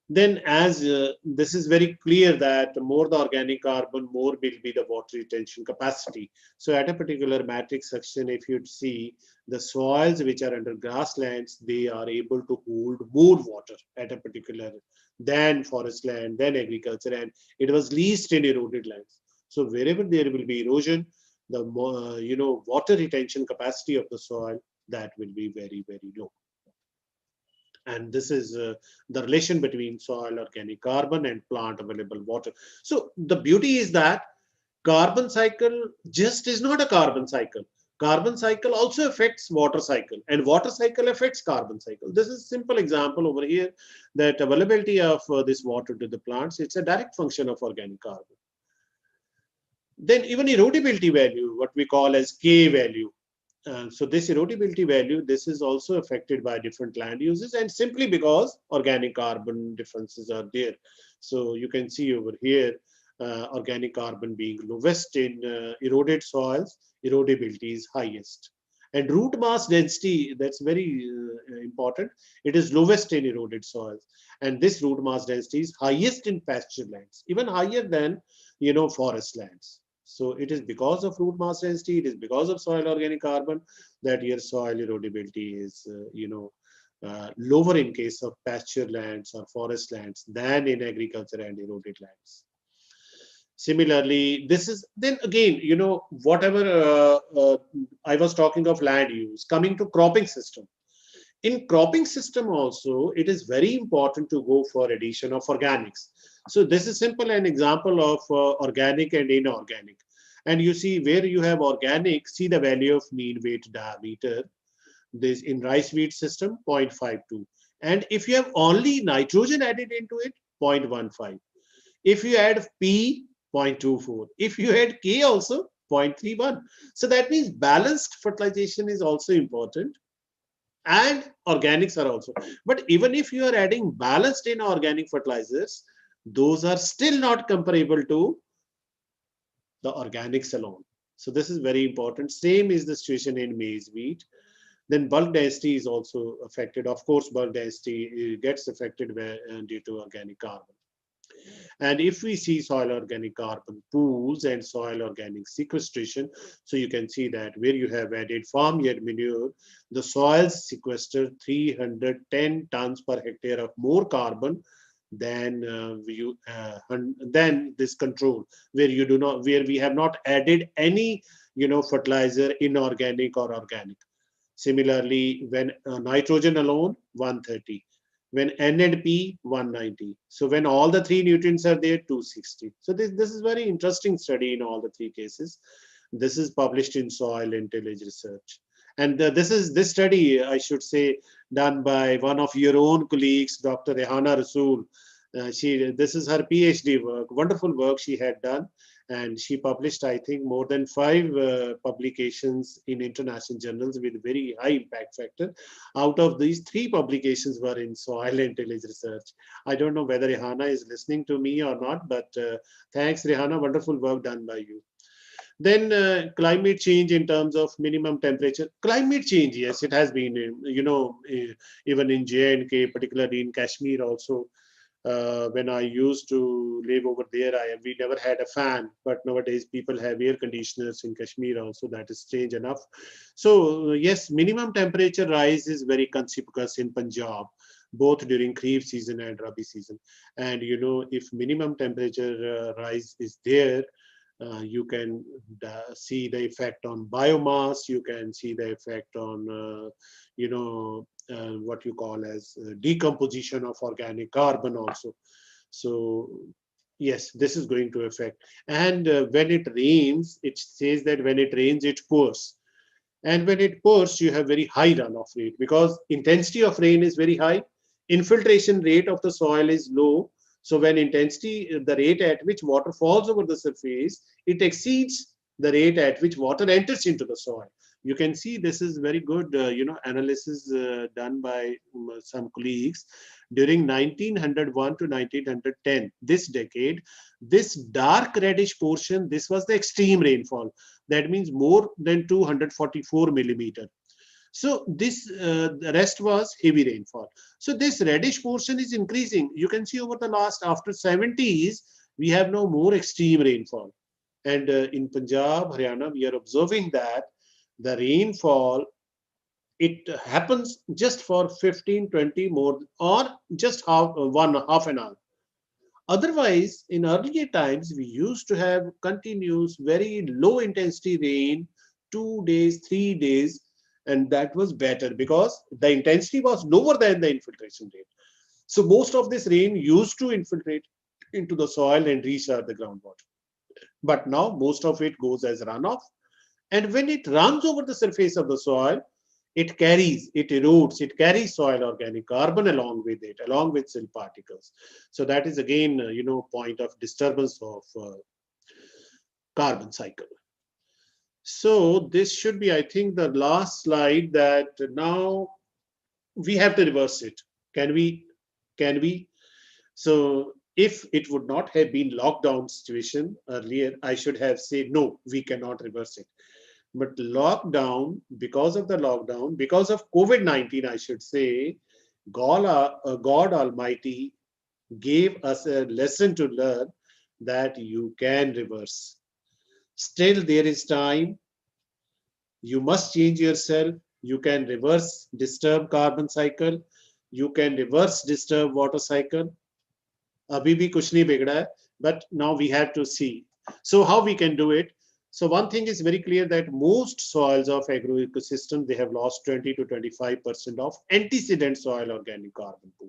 [SPEAKER 1] Then, as this is very clear that more the organic carbon, more will be the water retention capacity. So at a particular matrix section, if you'd see the soils which are under grasslands, they are able to hold more water at a particular than forest land, than agriculture, and it was least in eroded lands. So wherever there will be erosion, the water retention capacity of the soil, that will be very, very low. And this is the relation between soil organic carbon and plant available water. So the beauty is that carbon cycle just is not a carbon cycle. Carbon cycle also affects water cycle, and water cycle affects carbon cycle. This is a simple example over here, that availability of this water to the plants, it's a direct function of organic carbon. Then even erodibility value, what we call as K value. So this erodibility value, this is also affected by different land uses, and simply because organic carbon differences are there. So you can see over here, organic carbon being lowest in eroded soils, erodibility is highest. And root mass density, that's very important. It is lowest in eroded soils. And this root mass density is highest in pasture lands, even higher than, forest lands. So it is because of root mass density, it is because of soil organic carbon that your soil erodibility is, lower in case of pasture lands or forest lands than in agriculture and eroded lands. Similarly, this is then again, whatever I was talking of land use, coming to cropping system. In cropping system also, it is very important to go for addition of organics. So this is simple an example of organic and inorganic. And you see where you have organic, see the value of mean weight diameter. This in rice wheat system 0.52. And if you have only nitrogen added into it, 0.15. If you add P, 0.24. If you add K also, 0.31. So that means balanced fertilization is also important, and organics are also. But even if you are adding balanced in organic fertilizers, those are still not comparable to the organics alone. So this is very important. Same is the situation in maize wheat. Then bulk density is also affected. Of course, bulk density gets affected due to organic carbon. And if we see soil organic carbon pools and soil organic sequestration, so you can see that where you have added farmyard manure, the soils sequester 310 tons per hectare of more carbon than than this control, where you do not, where we have not added any, fertilizer, inorganic or organic. Similarly, when nitrogen alone, 130. When N and P, 190. So when all the three nutrients are there, 260. So this is very interesting study in all the three cases. This is published in Soil Intelligence Research. And this study, I should say, done by one of your own colleagues, Dr. Rehana Rasool. This is her PhD work, wonderful work she had done, and she published, I think, more than 5 publications in international journals with very high impact factor. Out of these, 3 publications were in soil intelligence research. I don't know whether Rehana is listening to me or not, but thanks, Rehana, wonderful work done by you. Then climate change in terms of minimum temperature. Climate change, yes, it has been, even in J&K, particularly in Kashmir also. When I used to live over there, we never had a fan, but nowadays people have air conditioners in Kashmir also. That is strange enough. So yes, minimum temperature rise is very conspicuous in Punjab, both during Kharif season and Rabi season. And if minimum temperature rise is there, you can see the effect on biomass. You can see the effect on, what you call as decomposition of organic carbon also. So yes, this is going to affect. And when it rains, it says that when it rains, it pours. And when it pours, you have very high runoff rate because intensity of rain is very high. Infiltration rate of the soil is low. So when intensity, the rate at which water falls over the surface, it exceeds the rate at which water enters into the soil. You can see this is very good, analysis done by some colleagues during 1901 to 1910. This decade, this dark reddish portion, this was the extreme rainfall. That means more than 244 millimeter. So this, the rest was heavy rainfall. So this reddish portion is increasing. You can see over the last, after 70s, we have now more extreme rainfall. And in Punjab, Haryana, we are observing that the rainfall, it happens just for 15, 20 more, or just half an hour. Otherwise, in earlier times, we used to have continuous, very low intensity rain, 2 days, 3 days, and that was better because the intensity was lower than the infiltration rate. So most of this rain used to infiltrate into the soil and recharge the groundwater. But now most of it goes as runoff. And when it runs over the surface of the soil, it erodes, it carries soil organic carbon along with it, along with silt particles. So that is again, point of disturbance of. carbon cycle. So this should be, I think, the last slide, that now we have to reverse it. Can we? Can we? So if it would not have been lockdown situation earlier, I should have said, no, we cannot reverse it. But lockdown, because of the lockdown, because of COVID-19, I should say, God Almighty gave us a lesson to learn that you can reverse. Still, there is time. You must change yourself. You can reverse disturb carbon cycle. You can reverse disturb water cycle. अभी भी कुछ नहीं बिगड़ा है, but now we have to see. So how we can do it? So one thing is very clear, that most soils of agro ecosystem, they have lost 20 to 25% of antecedent soil organic carbon pool.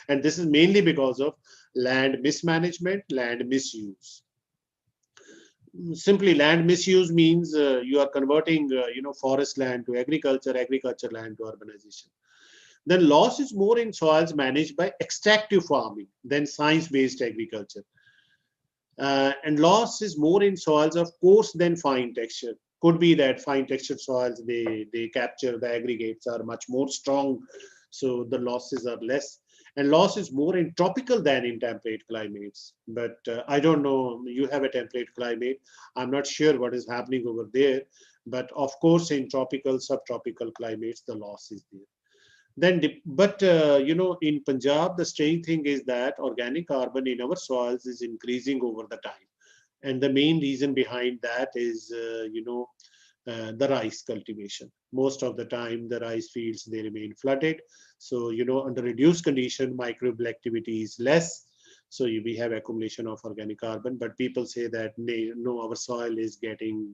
[SPEAKER 1] And this is mainly because of land mismanagement, land misuse. Simply land misuse means you are converting forest land to agriculture, agriculture land to urbanization. Then loss is more in soils managed by extractive farming than science-based agriculture. And loss is more in soils of coarse than fine texture. Could be that fine textured soils, they capture the aggregates are much more strong, so the losses are less. And loss is more in tropical than in temperate climates. But I don't know, you have a temperate climate. I'm not sure what is happening over there. But of course, in tropical, subtropical climates, the loss is there. Then, in Punjab, the strange thing is that organic carbon in our soils is increasing over the time. And the main reason behind that is, the rice cultivation. Most of the time, the rice fields, they remain flooded. So, under reduced condition, microbial activity is less. So we have accumulation of organic carbon, but people say that, no, our soil is getting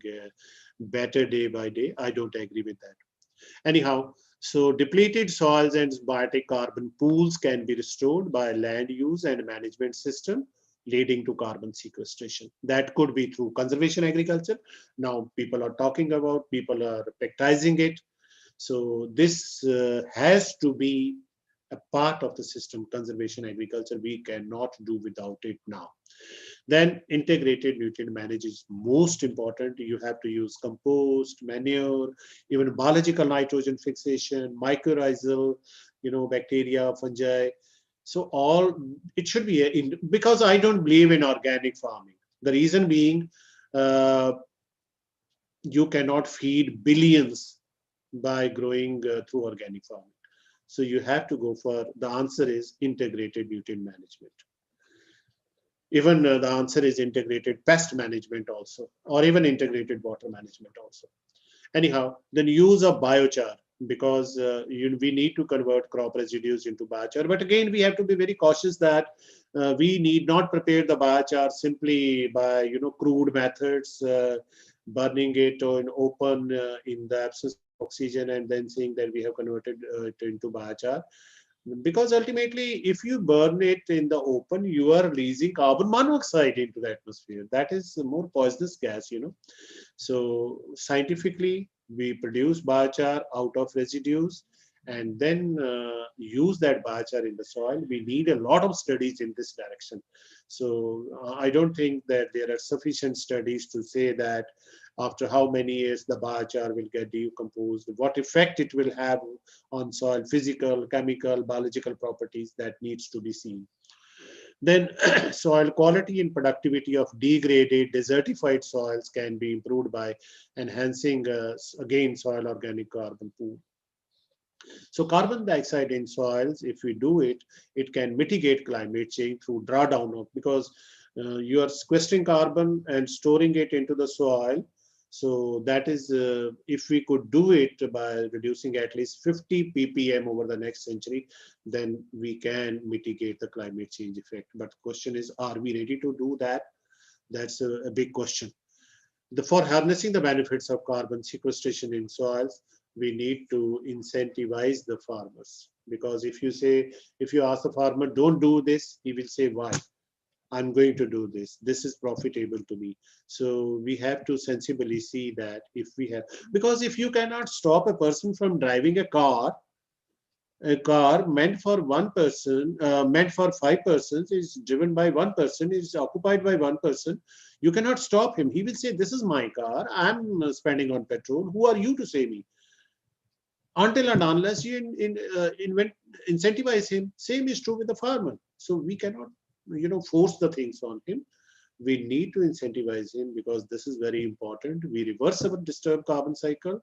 [SPEAKER 1] better day by day. I don't agree with that. Anyhow, so depleted soils and biotic carbon pools can be restored by land use and management system, leading to carbon sequestration. That could be through conservation agriculture. Now people are talking about, people are practicing it. So this has to be a part of the system, conservation agriculture. We cannot do without it now. Then integrated nutrient management is most important. You have to use compost, manure, even biological nitrogen fixation, mycorrhizal, bacteria, fungi. So all, it should be, because I don't believe in organic farming. The reason being, you cannot feed billions by growing through organic farming. So you have to go for, the answer is integrated nutrient management. Even the answer is integrated pest management also, or even integrated water management also. Anyhow, then use of biochar, because we need to convert crop residues into biochar. But again, we have to be very cautious that we need not prepare the biochar simply by crude methods, burning it in open in the absence of oxygen, and then saying that we have converted it into biochar. Because ultimately, if you burn it in the open, you are releasing carbon monoxide into the atmosphere. That is a more poisonous gas, So scientifically, we produce biochar out of residues and then use that biochar in the soil. We need a lot of studies in this direction. So I don't think that there are sufficient studies to say that after how many years the biochar will get decomposed, what effect it will have on soil, physical, chemical, biological properties, that needs to be seen. Then soil quality and productivity of degraded, desertified soils can be improved by enhancing, again, soil organic carbon pool. So carbon dioxide in soils, if we do it, it can mitigate climate change through drawdown, because you are sequestering carbon and storing it into the soil. So that is, if we could do it by reducing at least 50 ppm over the next century, then we can mitigate the climate change effect. But the question is, are we ready to do that? That's a big question. For harnessing the benefits of carbon sequestration in soils, we need to incentivize the farmers. Because if you ask the farmer, don't do this, he will say, why? I'm going to do this. This is profitable to me. So we have to sensibly see that, if we have, because if you cannot stop a person from driving a car, A car meant for one person, meant for 5 persons, is driven by one person, is occupied by one person. You cannot stop him. He will say, "This is my car. I'm spending on petrol. Who are you to say me?" Until and unless you incentivize him. Same is true with the farmer. So we cannot, force the things on him. We need to incentivize him, because this is very important. We reverse our disturbed carbon cycle,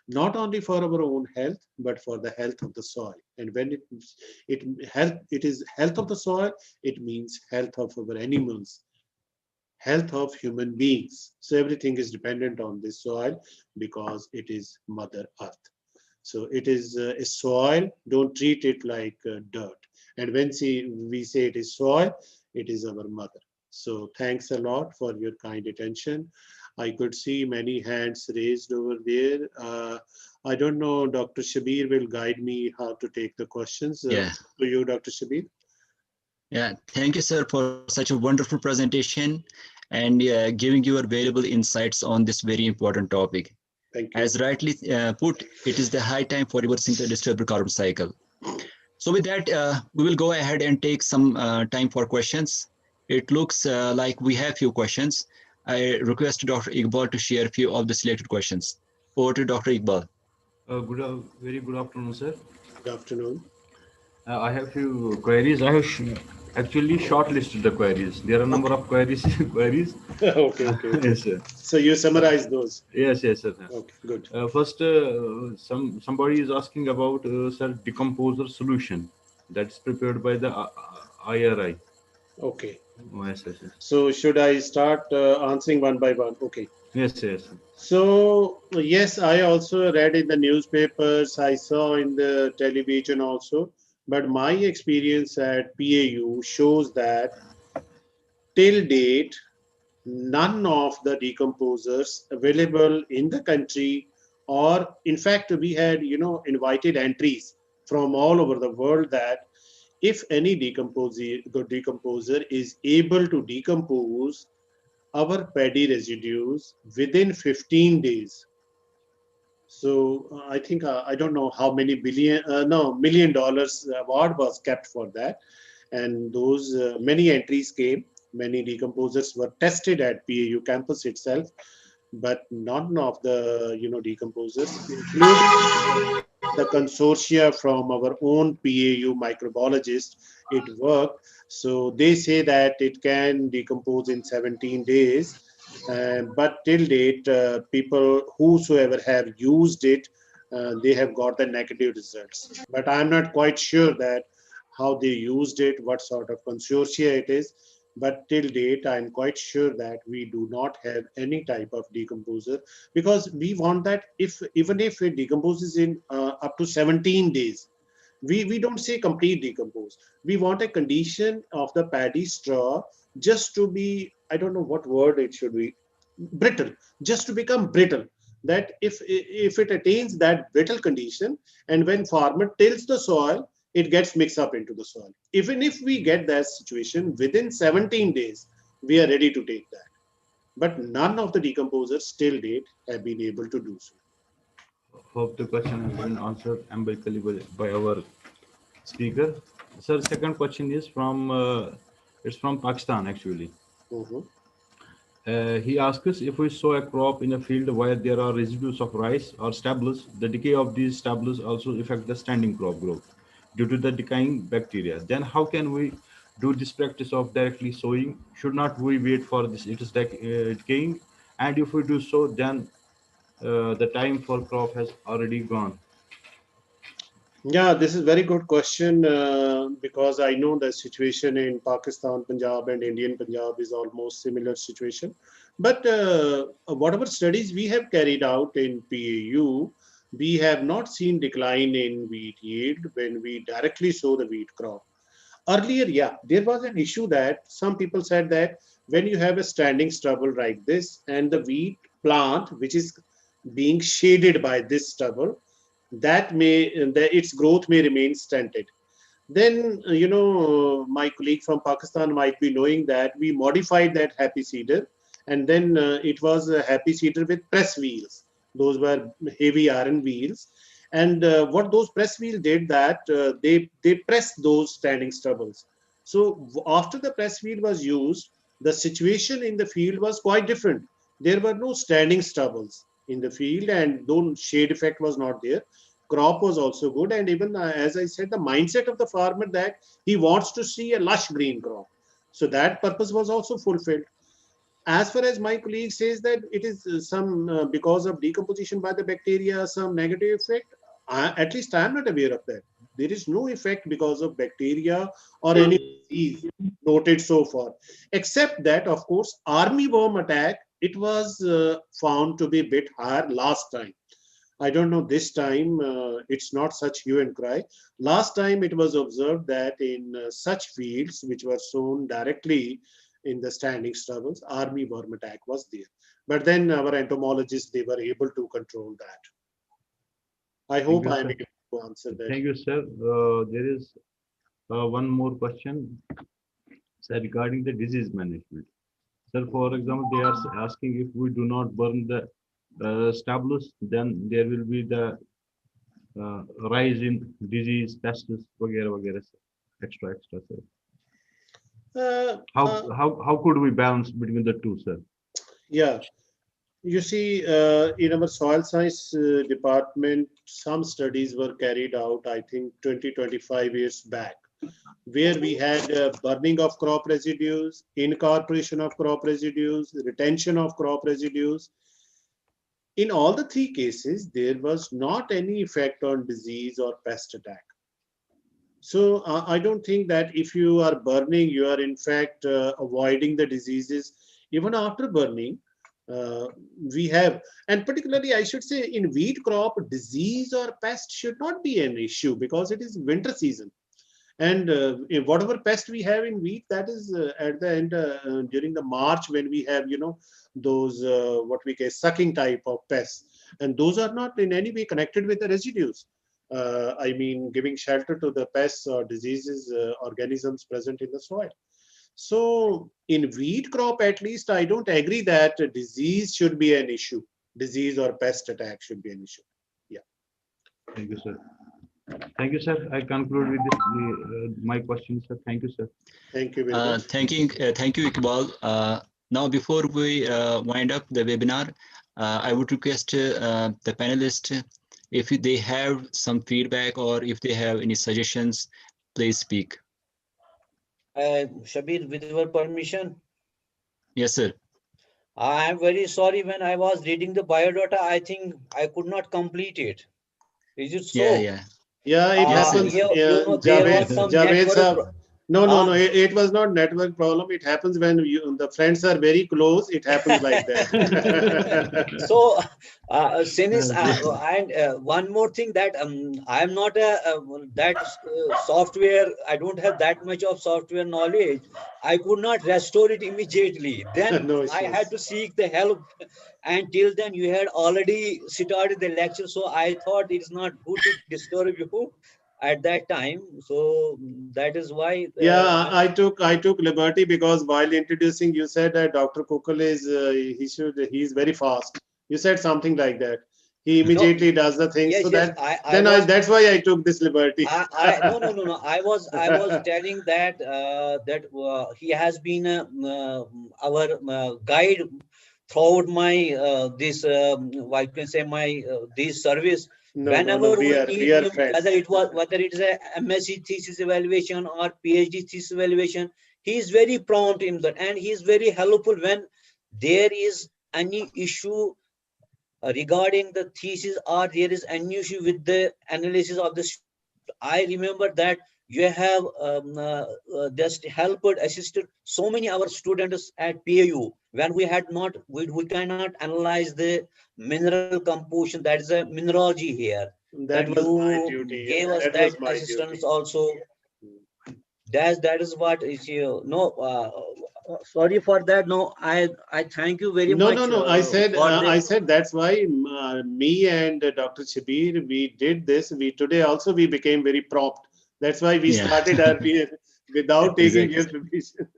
[SPEAKER 1] not only for our own health, but for the health of the soil. And when it is health of the soil, it means health of our animals, health of human beings. So everything is dependent on this soil, because it is Mother Earth. So it is a soil. Don't treat it like dirt. And when we say it is soil, it is our mother. So thanks a lot for your kind attention. I could see many hands raised over there. I don't know, Dr. Shabir will guide me how to take the questions.
[SPEAKER 2] Yeah.
[SPEAKER 1] To you, Dr. Shabir.
[SPEAKER 2] Yeah, thank you, sir, for such a wonderful presentation and giving your valuable insights on this very important topic.
[SPEAKER 1] Thank you.
[SPEAKER 2] As rightly put, it is the high time for reversing the disturbed carbon cycle. So with that, we will go ahead and take some time for questions. It looks like we have few questions. I request Dr. Iqbal to share a few of the selected questions. Over to Dr. Iqbal.
[SPEAKER 3] Very good afternoon, sir.
[SPEAKER 1] Good afternoon.
[SPEAKER 3] I have few queries. I have actually shortlisted the queries. There are a number of queries.
[SPEAKER 1] Okay.
[SPEAKER 3] Yes, sir.
[SPEAKER 1] So you summarize those.
[SPEAKER 3] Yes, sir.
[SPEAKER 1] Okay, good.
[SPEAKER 3] First, somebody is asking about sir, decomposer solution that's prepared by the IRI.
[SPEAKER 1] Okay.
[SPEAKER 3] Oh, yes.
[SPEAKER 1] So should I start answering one by one? Okay.
[SPEAKER 3] Yes.
[SPEAKER 1] So yes, I also read in the newspapers, I saw in the television also, but my experience at PAU shows that till date, none of the decomposers available in the country, or in fact, we had, invited entries from all over the world that if any decomposer is able to decompose our paddy residues within 15 days. So I think I don't know how many $1 million award was kept for that, and those many entries came. Many decomposers were tested at PAU campus itself, but none of the decomposers, including the consortia from our own PAU microbiologist, it worked. So they say that it can decompose in 17 days. But till date, people whosoever have used it, they have got the negative results. But I'm not quite sure that how they used it, what sort of consortia it is. But till date, I'm quite sure that we do not have any type of decomposer, because we want that even if it decomposes in up to 17 days, we don't say complete decompose. We want a condition of the paddy straw just to be, I don't know what word it should be, brittle, just to become brittle. That if it attains that brittle condition, and when farmer tills the soil, it gets mixed up into the soil. Even if we get that situation within 17 days, we are ready to take that. But none of the decomposers till date have been able to do so.
[SPEAKER 3] Hope the question has been answered empirically by our speaker. Sir, second question is from it's from Pakistan actually.
[SPEAKER 1] Mhm.
[SPEAKER 3] He asks us, if we sow a crop in a field where there are residues of rice or stubbles, the decay of these stubbles also affect the standing crop growth due to the decaying bacteria. Then how can we do this practice of directly sowing? Should not we wait for this? It is decaying, and if we do so, then the time for crop has already gone.
[SPEAKER 1] Yeah, this is very good question, because I know the situation in Pakistan, Punjab, and Indian Punjab is almost similar situation. But whatever studies we have carried out in PAU, we have not seen decline in wheat yield when we directly sow the wheat crop. Earlier, yeah, there was an issue that some people said that when you have a standing stubble like this and the wheat plant, which is being shaded by this stubble, its growth may remain stunted. Then my colleague from Pakistan might be knowing that we modified that happy seeder, and then it was a happy seeder with press wheels. Those were heavy iron wheels, And what those press wheel did that they pressed those standing stubbles. So after the press wheel was used, the situation in the field was quite different. There were no standing stubbles in the field, and though shade effect was not there, crop was also good. And even as I said, the mindset of the farmer that he wants to see a lush green crop. So that purpose was also fulfilled. As far as my colleague says that it is some because of decomposition by the bacteria, some negative effect, at least I am not aware of that. There is no effect because of bacteria or any disease noted so far, except that of course armyworm attack, it was found to be a bit higher last time. I don't know this time, it's not such hue and cry. Last time it was observed that in such fields which were sown directly in the standing stubbles, army worm attack was there. But then our entomologists, they were able to control that. I
[SPEAKER 3] Thank
[SPEAKER 1] hope
[SPEAKER 3] you,
[SPEAKER 1] I am
[SPEAKER 3] sir.
[SPEAKER 1] able to answer that.
[SPEAKER 3] Thank you, sir. There is one more question, sir, regarding the disease management. Sir, for example, they are asking if we do not burn the stabulus, then there will be the rise in disease, pests, वगैरह वगैरह, sir. Extra, sir.
[SPEAKER 1] Uh,
[SPEAKER 3] How
[SPEAKER 1] uh,
[SPEAKER 3] how could we balance between the two, sir?
[SPEAKER 1] yeah. You see, in our soil science department, some studies were carried out, I think 20, 25 years back, where we had burning of crop residues, incorporation of crop residues, retention of crop residues. In all the three cases, there was not any effect on disease or pest attack. So I don't think that if you are burning, you are in fact avoiding the diseases. Even after burning, uh, we have, and particularly I should say in wheat crop, disease or pest should not be an issue because it is winter season. And whatever pest we have in wheat, that is at the end during the March when we have, you know, those what we call sucking type of pests. And those are not in any way connected with the residues. I mean, giving shelter to the pests or diseases, organisms present in the soil. So in wheat crop, at least, I don't agree that disease should be an issue. Disease or pest attack should be an issue. Yeah.
[SPEAKER 3] Thank you, sir. Thank you, sir. I conclude with this, my question, sir. Thank you, sir.
[SPEAKER 1] Thank you very much.
[SPEAKER 2] Thank you, Iqbal. Now, before we wind up the webinar, I would request the panelists, if they have some feedback or if they have any suggestions, please speak.
[SPEAKER 4] Shabir, with your permission,
[SPEAKER 2] Yes, sir.
[SPEAKER 4] I am very sorry. When I was reading the biodata, I think I could not complete it. Is it so?
[SPEAKER 2] Yeah.
[SPEAKER 1] Yeah, it
[SPEAKER 2] Yes,
[SPEAKER 1] happens.
[SPEAKER 2] sir.
[SPEAKER 4] You know, there was some
[SPEAKER 1] Javed
[SPEAKER 4] network.
[SPEAKER 1] sir. No.
[SPEAKER 4] Uh,
[SPEAKER 1] It was not network problem. It happens when the friends are very close. It happens like that.
[SPEAKER 4] So, since and one more thing that I am not that software. I don't have that much of software knowledge. I could not restore it immediately. Then
[SPEAKER 1] No
[SPEAKER 4] I had
[SPEAKER 1] issues.
[SPEAKER 4] to seek the help. And till then, you had already started the lecture, so I thought it's not good to disturb you at that time. So that is why.
[SPEAKER 1] Yeah, I took liberty because while introducing, you said that Dr. Kukul is he's very fast. You said something like that. He
[SPEAKER 4] No,
[SPEAKER 1] immediately does the things. So
[SPEAKER 4] yes.
[SPEAKER 1] that
[SPEAKER 4] I
[SPEAKER 1] then
[SPEAKER 4] was
[SPEAKER 1] that's why I took this liberty.
[SPEAKER 4] no. I was telling that he has been our guide throughout my this I can say my this service.
[SPEAKER 1] No.
[SPEAKER 4] Whenever we need
[SPEAKER 1] We are
[SPEAKER 4] him,
[SPEAKER 1] friends.
[SPEAKER 4] whether it is a MSc thesis evaluation or PhD thesis evaluation, he is very prompt in that, and he is very helpful when there is any issue regarding the thesis or there is an issue with the analysis of the student. I remember that you have just helped, assisted so many our students at PAU when we had not, we cannot analyze the mineral composition. That is a mineralogy here. Then
[SPEAKER 1] That was my
[SPEAKER 4] you
[SPEAKER 1] duty.
[SPEAKER 4] gave us
[SPEAKER 1] That
[SPEAKER 4] that
[SPEAKER 1] was my
[SPEAKER 4] assistance
[SPEAKER 1] duty.
[SPEAKER 4] also. That is what is no. Sorry for that. No, I thank you very much
[SPEAKER 1] No.
[SPEAKER 4] for
[SPEAKER 1] I
[SPEAKER 4] the.
[SPEAKER 1] said that's why me and Dr. Shabir, we did this. We today also we became very prompt. That's why we
[SPEAKER 2] Yeah.
[SPEAKER 1] started earlier without taking
[SPEAKER 2] Exactly.
[SPEAKER 1] your permission.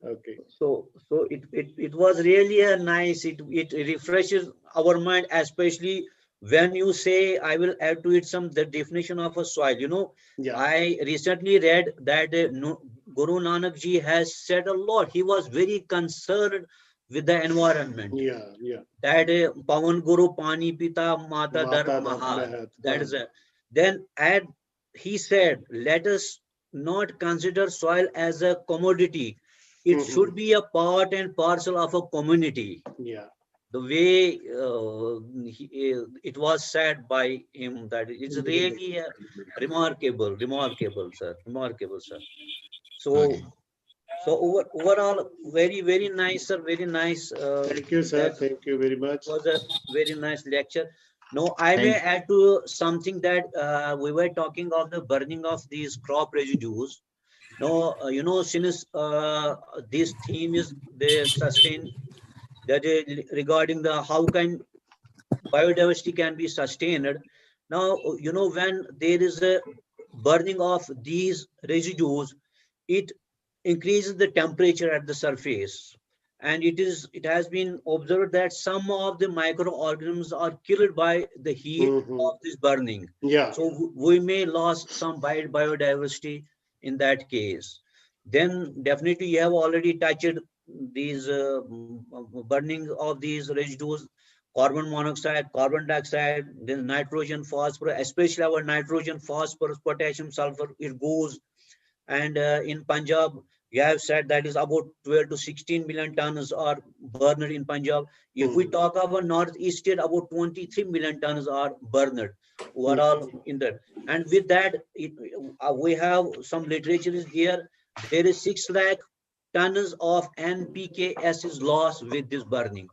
[SPEAKER 1] Okay.
[SPEAKER 4] So it was really a nice. It refreshes our mind, especially when you say I will add to it the definition of a soil,
[SPEAKER 1] Yeah.
[SPEAKER 4] I recently read that Guru Nanak Ji has said a lot. He was very concerned with the environment.
[SPEAKER 1] Yeah. Yeah.
[SPEAKER 4] That Pavan Guru Pani Pita Mata Dar
[SPEAKER 1] Mata
[SPEAKER 4] Mahal.
[SPEAKER 1] Mahat.
[SPEAKER 4] That is it. Then he said, let us not consider soil as a commodity. It should be a part and parcel of a community.
[SPEAKER 1] Yeah.
[SPEAKER 4] The way it was said by him, that it's really remarkable, sir, remarkable, sir. So,
[SPEAKER 2] Okay.
[SPEAKER 4] overall, very, very nice, sir, very nice.
[SPEAKER 1] Thank you, sir. Thank you very much.
[SPEAKER 4] Was a very nice lecture. Now, I may
[SPEAKER 2] Thank-
[SPEAKER 4] add to something that we were talking of the burning of these crop residues. Now, since this theme is they sustain that is regarding the how can biodiversity can be sustained. Now, when there is a burning of these residues, it increases the temperature at the surface. And it has been observed that some of the microorganisms are killed by the heat of this burning.
[SPEAKER 1] Yeah.
[SPEAKER 4] So we may lose some biodiversity in that case. Then definitely you have already touched these burning of these residues, carbon monoxide, carbon dioxide, then nitrogen, phosphorus, especially our nitrogen, phosphorus, potassium, sulfur, it goes. And in Punjab, you have said that is about 12 to 16 million tons are burned in Punjab. If we talk about northeast state, about 23 million tons are burned overall in that. And with that, we have some literature is there. There is 6 lakh tons of NPKs is lost with this burning.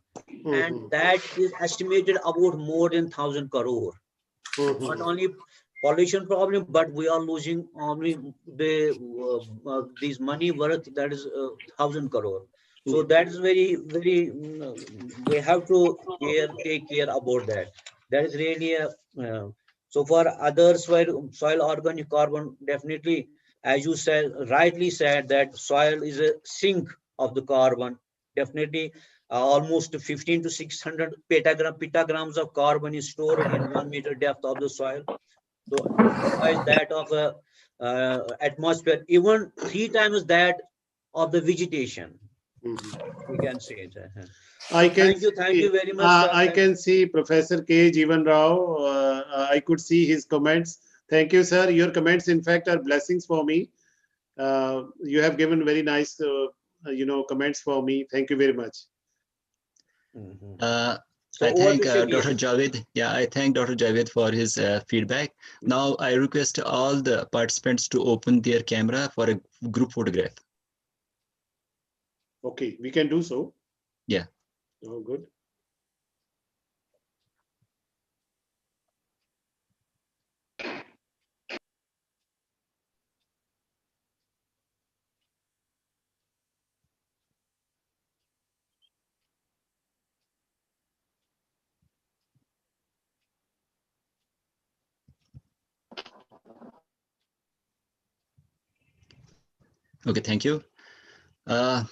[SPEAKER 4] And that is estimated about more than 1,000 crore. Not only pollution problem, but we are losing only these money worth, that is 1,000 crore. So that is very, very, we have to take care about that. That is really a, so for other soil organic carbon, definitely, as you said, rightly said, that soil is a sink of the carbon. Definitely, almost 15 to 600 petagrams of carbon is stored in 1 meter depth of the soil. So twice that of a atmosphere, even 3 times that of the vegetation. We can say it.
[SPEAKER 1] I can
[SPEAKER 4] Thank you very much, sir.
[SPEAKER 1] I can see Professor K. Jeevan Rao. I could see his comments. Thank you, sir. Your comments, in fact, are blessings for me. You have given very nice, comments for me. Thank you very much.
[SPEAKER 4] So
[SPEAKER 2] I thank
[SPEAKER 4] over to
[SPEAKER 2] Dr.
[SPEAKER 4] Shabir.
[SPEAKER 2] Javed. Yeah, I thank Dr. Javed for his feedback. Now I request all the participants to open their camera for a group photograph.
[SPEAKER 1] Okay, we can do so.
[SPEAKER 2] Yeah.
[SPEAKER 1] Oh, good.
[SPEAKER 2] Okay, thank you.
[SPEAKER 1] Dr.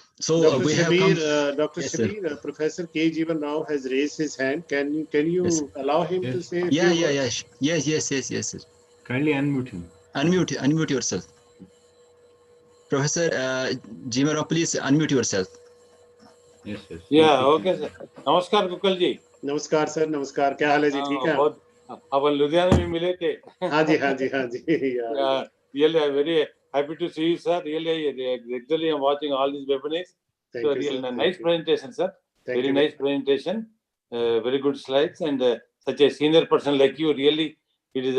[SPEAKER 2] We have
[SPEAKER 1] Shabir,
[SPEAKER 2] come.
[SPEAKER 1] Dr.
[SPEAKER 2] Yes, sir.
[SPEAKER 1] Shabir, Professor K. Jeevan Rao has raised his hand. Can you
[SPEAKER 2] Yes.
[SPEAKER 1] allow him to
[SPEAKER 3] Yes.
[SPEAKER 1] say a
[SPEAKER 2] Yeah,
[SPEAKER 1] few
[SPEAKER 2] yeah,
[SPEAKER 1] words?
[SPEAKER 2] yeah. Yes, sir.
[SPEAKER 3] Kindly unmute him.
[SPEAKER 2] Unmute yourself. Professor Jeevan Rao, please unmute yourself.
[SPEAKER 3] Yes.
[SPEAKER 5] Yeah, okay, sir. नमस्कार coucal जी.
[SPEAKER 1] नमस्कार sir, नमस्कार. क्या हाल है जी? ठीक है?
[SPEAKER 5] बहुत अपन लुधियाना में मिले थे.
[SPEAKER 1] हाँ जी. Yeah.
[SPEAKER 5] Really, I'm very happy to see you, sir. Really, regularly I'm watching all these webinars.
[SPEAKER 1] Thank
[SPEAKER 5] So
[SPEAKER 1] you,
[SPEAKER 5] really
[SPEAKER 1] sir.
[SPEAKER 5] nice presentation, sir.
[SPEAKER 1] Thank
[SPEAKER 5] Very
[SPEAKER 1] you.
[SPEAKER 5] nice presentation. Very good slides, and such a senior person like you, really, it is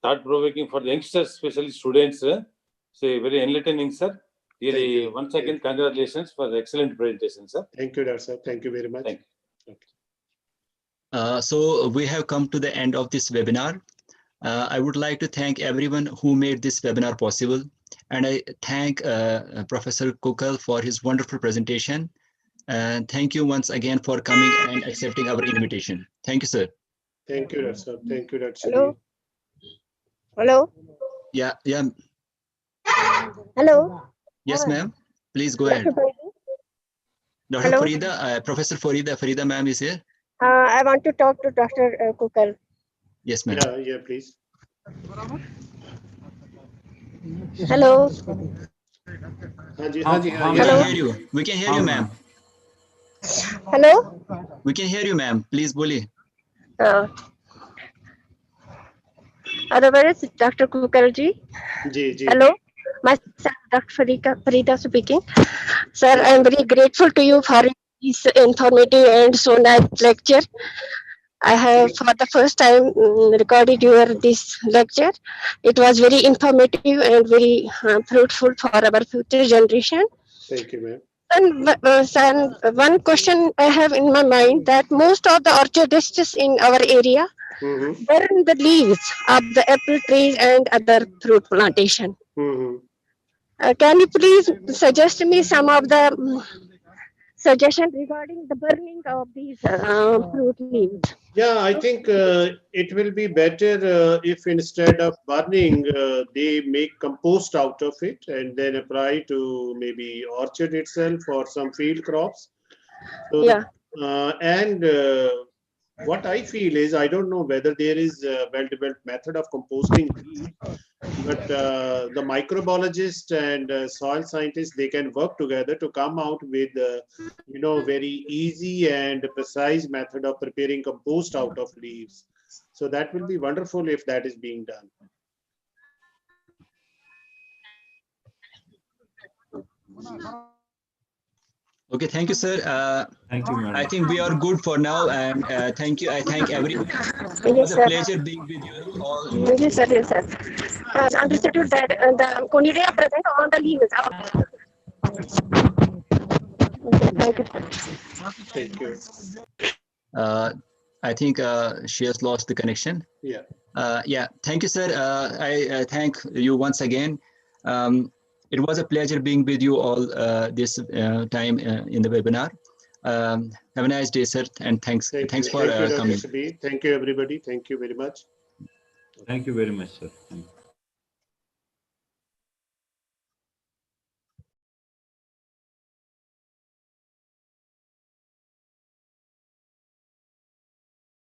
[SPEAKER 5] thought-provoking for the youngsters, especially students. So very enlightening, sir. Really,
[SPEAKER 1] Thank you.
[SPEAKER 5] once again, congratulations for the excellent presentation, sir.
[SPEAKER 1] Thank you, Dr. Sir. Thank you very much.
[SPEAKER 5] Thank
[SPEAKER 1] you.
[SPEAKER 2] So we have come to the end of this webinar. I would like to thank everyone who made this webinar possible. And I thank Professor Kukal for his wonderful presentation. And thank you once again for coming and accepting our invitation. Thank you, sir.
[SPEAKER 1] Thank you, Dr. Sir. Thank you, Dr.
[SPEAKER 6] Hello.
[SPEAKER 1] Shabir.
[SPEAKER 6] Hello.
[SPEAKER 2] Yeah.
[SPEAKER 6] Hello.
[SPEAKER 2] Yes, ma'am. Please go ahead. Dr.
[SPEAKER 6] Hello.
[SPEAKER 2] Farida, Professor Farida ma'am is here.
[SPEAKER 6] I want to talk to Dr. Kukal.
[SPEAKER 2] Yes, ma'am.
[SPEAKER 1] Yeah, please.
[SPEAKER 6] Hello.
[SPEAKER 1] Hanji,
[SPEAKER 3] हाँ,
[SPEAKER 1] Hanji,
[SPEAKER 3] हाँ,
[SPEAKER 2] We
[SPEAKER 1] yeah.
[SPEAKER 2] can
[SPEAKER 6] Hello.
[SPEAKER 2] hear you. We can hear
[SPEAKER 3] हाँ,
[SPEAKER 2] you,
[SPEAKER 3] ma'am.
[SPEAKER 2] ma'am.
[SPEAKER 6] Hello.
[SPEAKER 2] We can hear you, ma'am. Please, बोलिए.
[SPEAKER 6] Otherwise, Dr. Kukal ji.
[SPEAKER 1] Ji.
[SPEAKER 6] Hello. Myself, Dr. Farida speaking. Sir, I am very grateful to you for this informative and so nice lecture. I have for the first time recorded your this lecture. It was very informative and very fruitful for our future generation.
[SPEAKER 1] Thank you, ma'am.
[SPEAKER 6] And one question I have in my mind that most of the orchardists in our area
[SPEAKER 1] Mm-hmm.
[SPEAKER 6] burn the leaves of the apple trees and other fruit plantation.
[SPEAKER 1] Mm-hmm.
[SPEAKER 6] Can you please suggest me some of the suggestions regarding the burning of these fruit leaves?
[SPEAKER 1] Yeah, I think it will be better if instead of burning, they make compost out of it and then apply to maybe orchard itself or some field crops. So,
[SPEAKER 6] Yeah.
[SPEAKER 1] and what I feel is, I don't know whether there is a well-developed method of composting these, but the microbiologist and soil scientists, they can work together to come out with very easy and precise method of preparing compost out of leaves. So that will be wonderful if that is being done.
[SPEAKER 2] Okay, thank you, sir.
[SPEAKER 3] Thank you, madam.
[SPEAKER 2] I think we are good for now, and thank you. I thank everyone. It was
[SPEAKER 6] Yes,
[SPEAKER 2] a
[SPEAKER 6] sir.
[SPEAKER 2] pleasure being with you all.
[SPEAKER 6] Yes, sir. Yes, sir. Understood that the conidia are present on the leaves. Okay, thank you, sir.
[SPEAKER 1] Thank you.
[SPEAKER 2] I think she has lost the connection.
[SPEAKER 1] Yeah.
[SPEAKER 2] Yeah, thank you, sir. I thank you once again. It was a pleasure being with you all this time in the webinar. Have a nice day, sir, and thanks for
[SPEAKER 1] Thank you, Dr.
[SPEAKER 2] coming.
[SPEAKER 1] Sabir. Thank you, everybody. Thank you very much.
[SPEAKER 3] Thank you very much, sir. Thank you.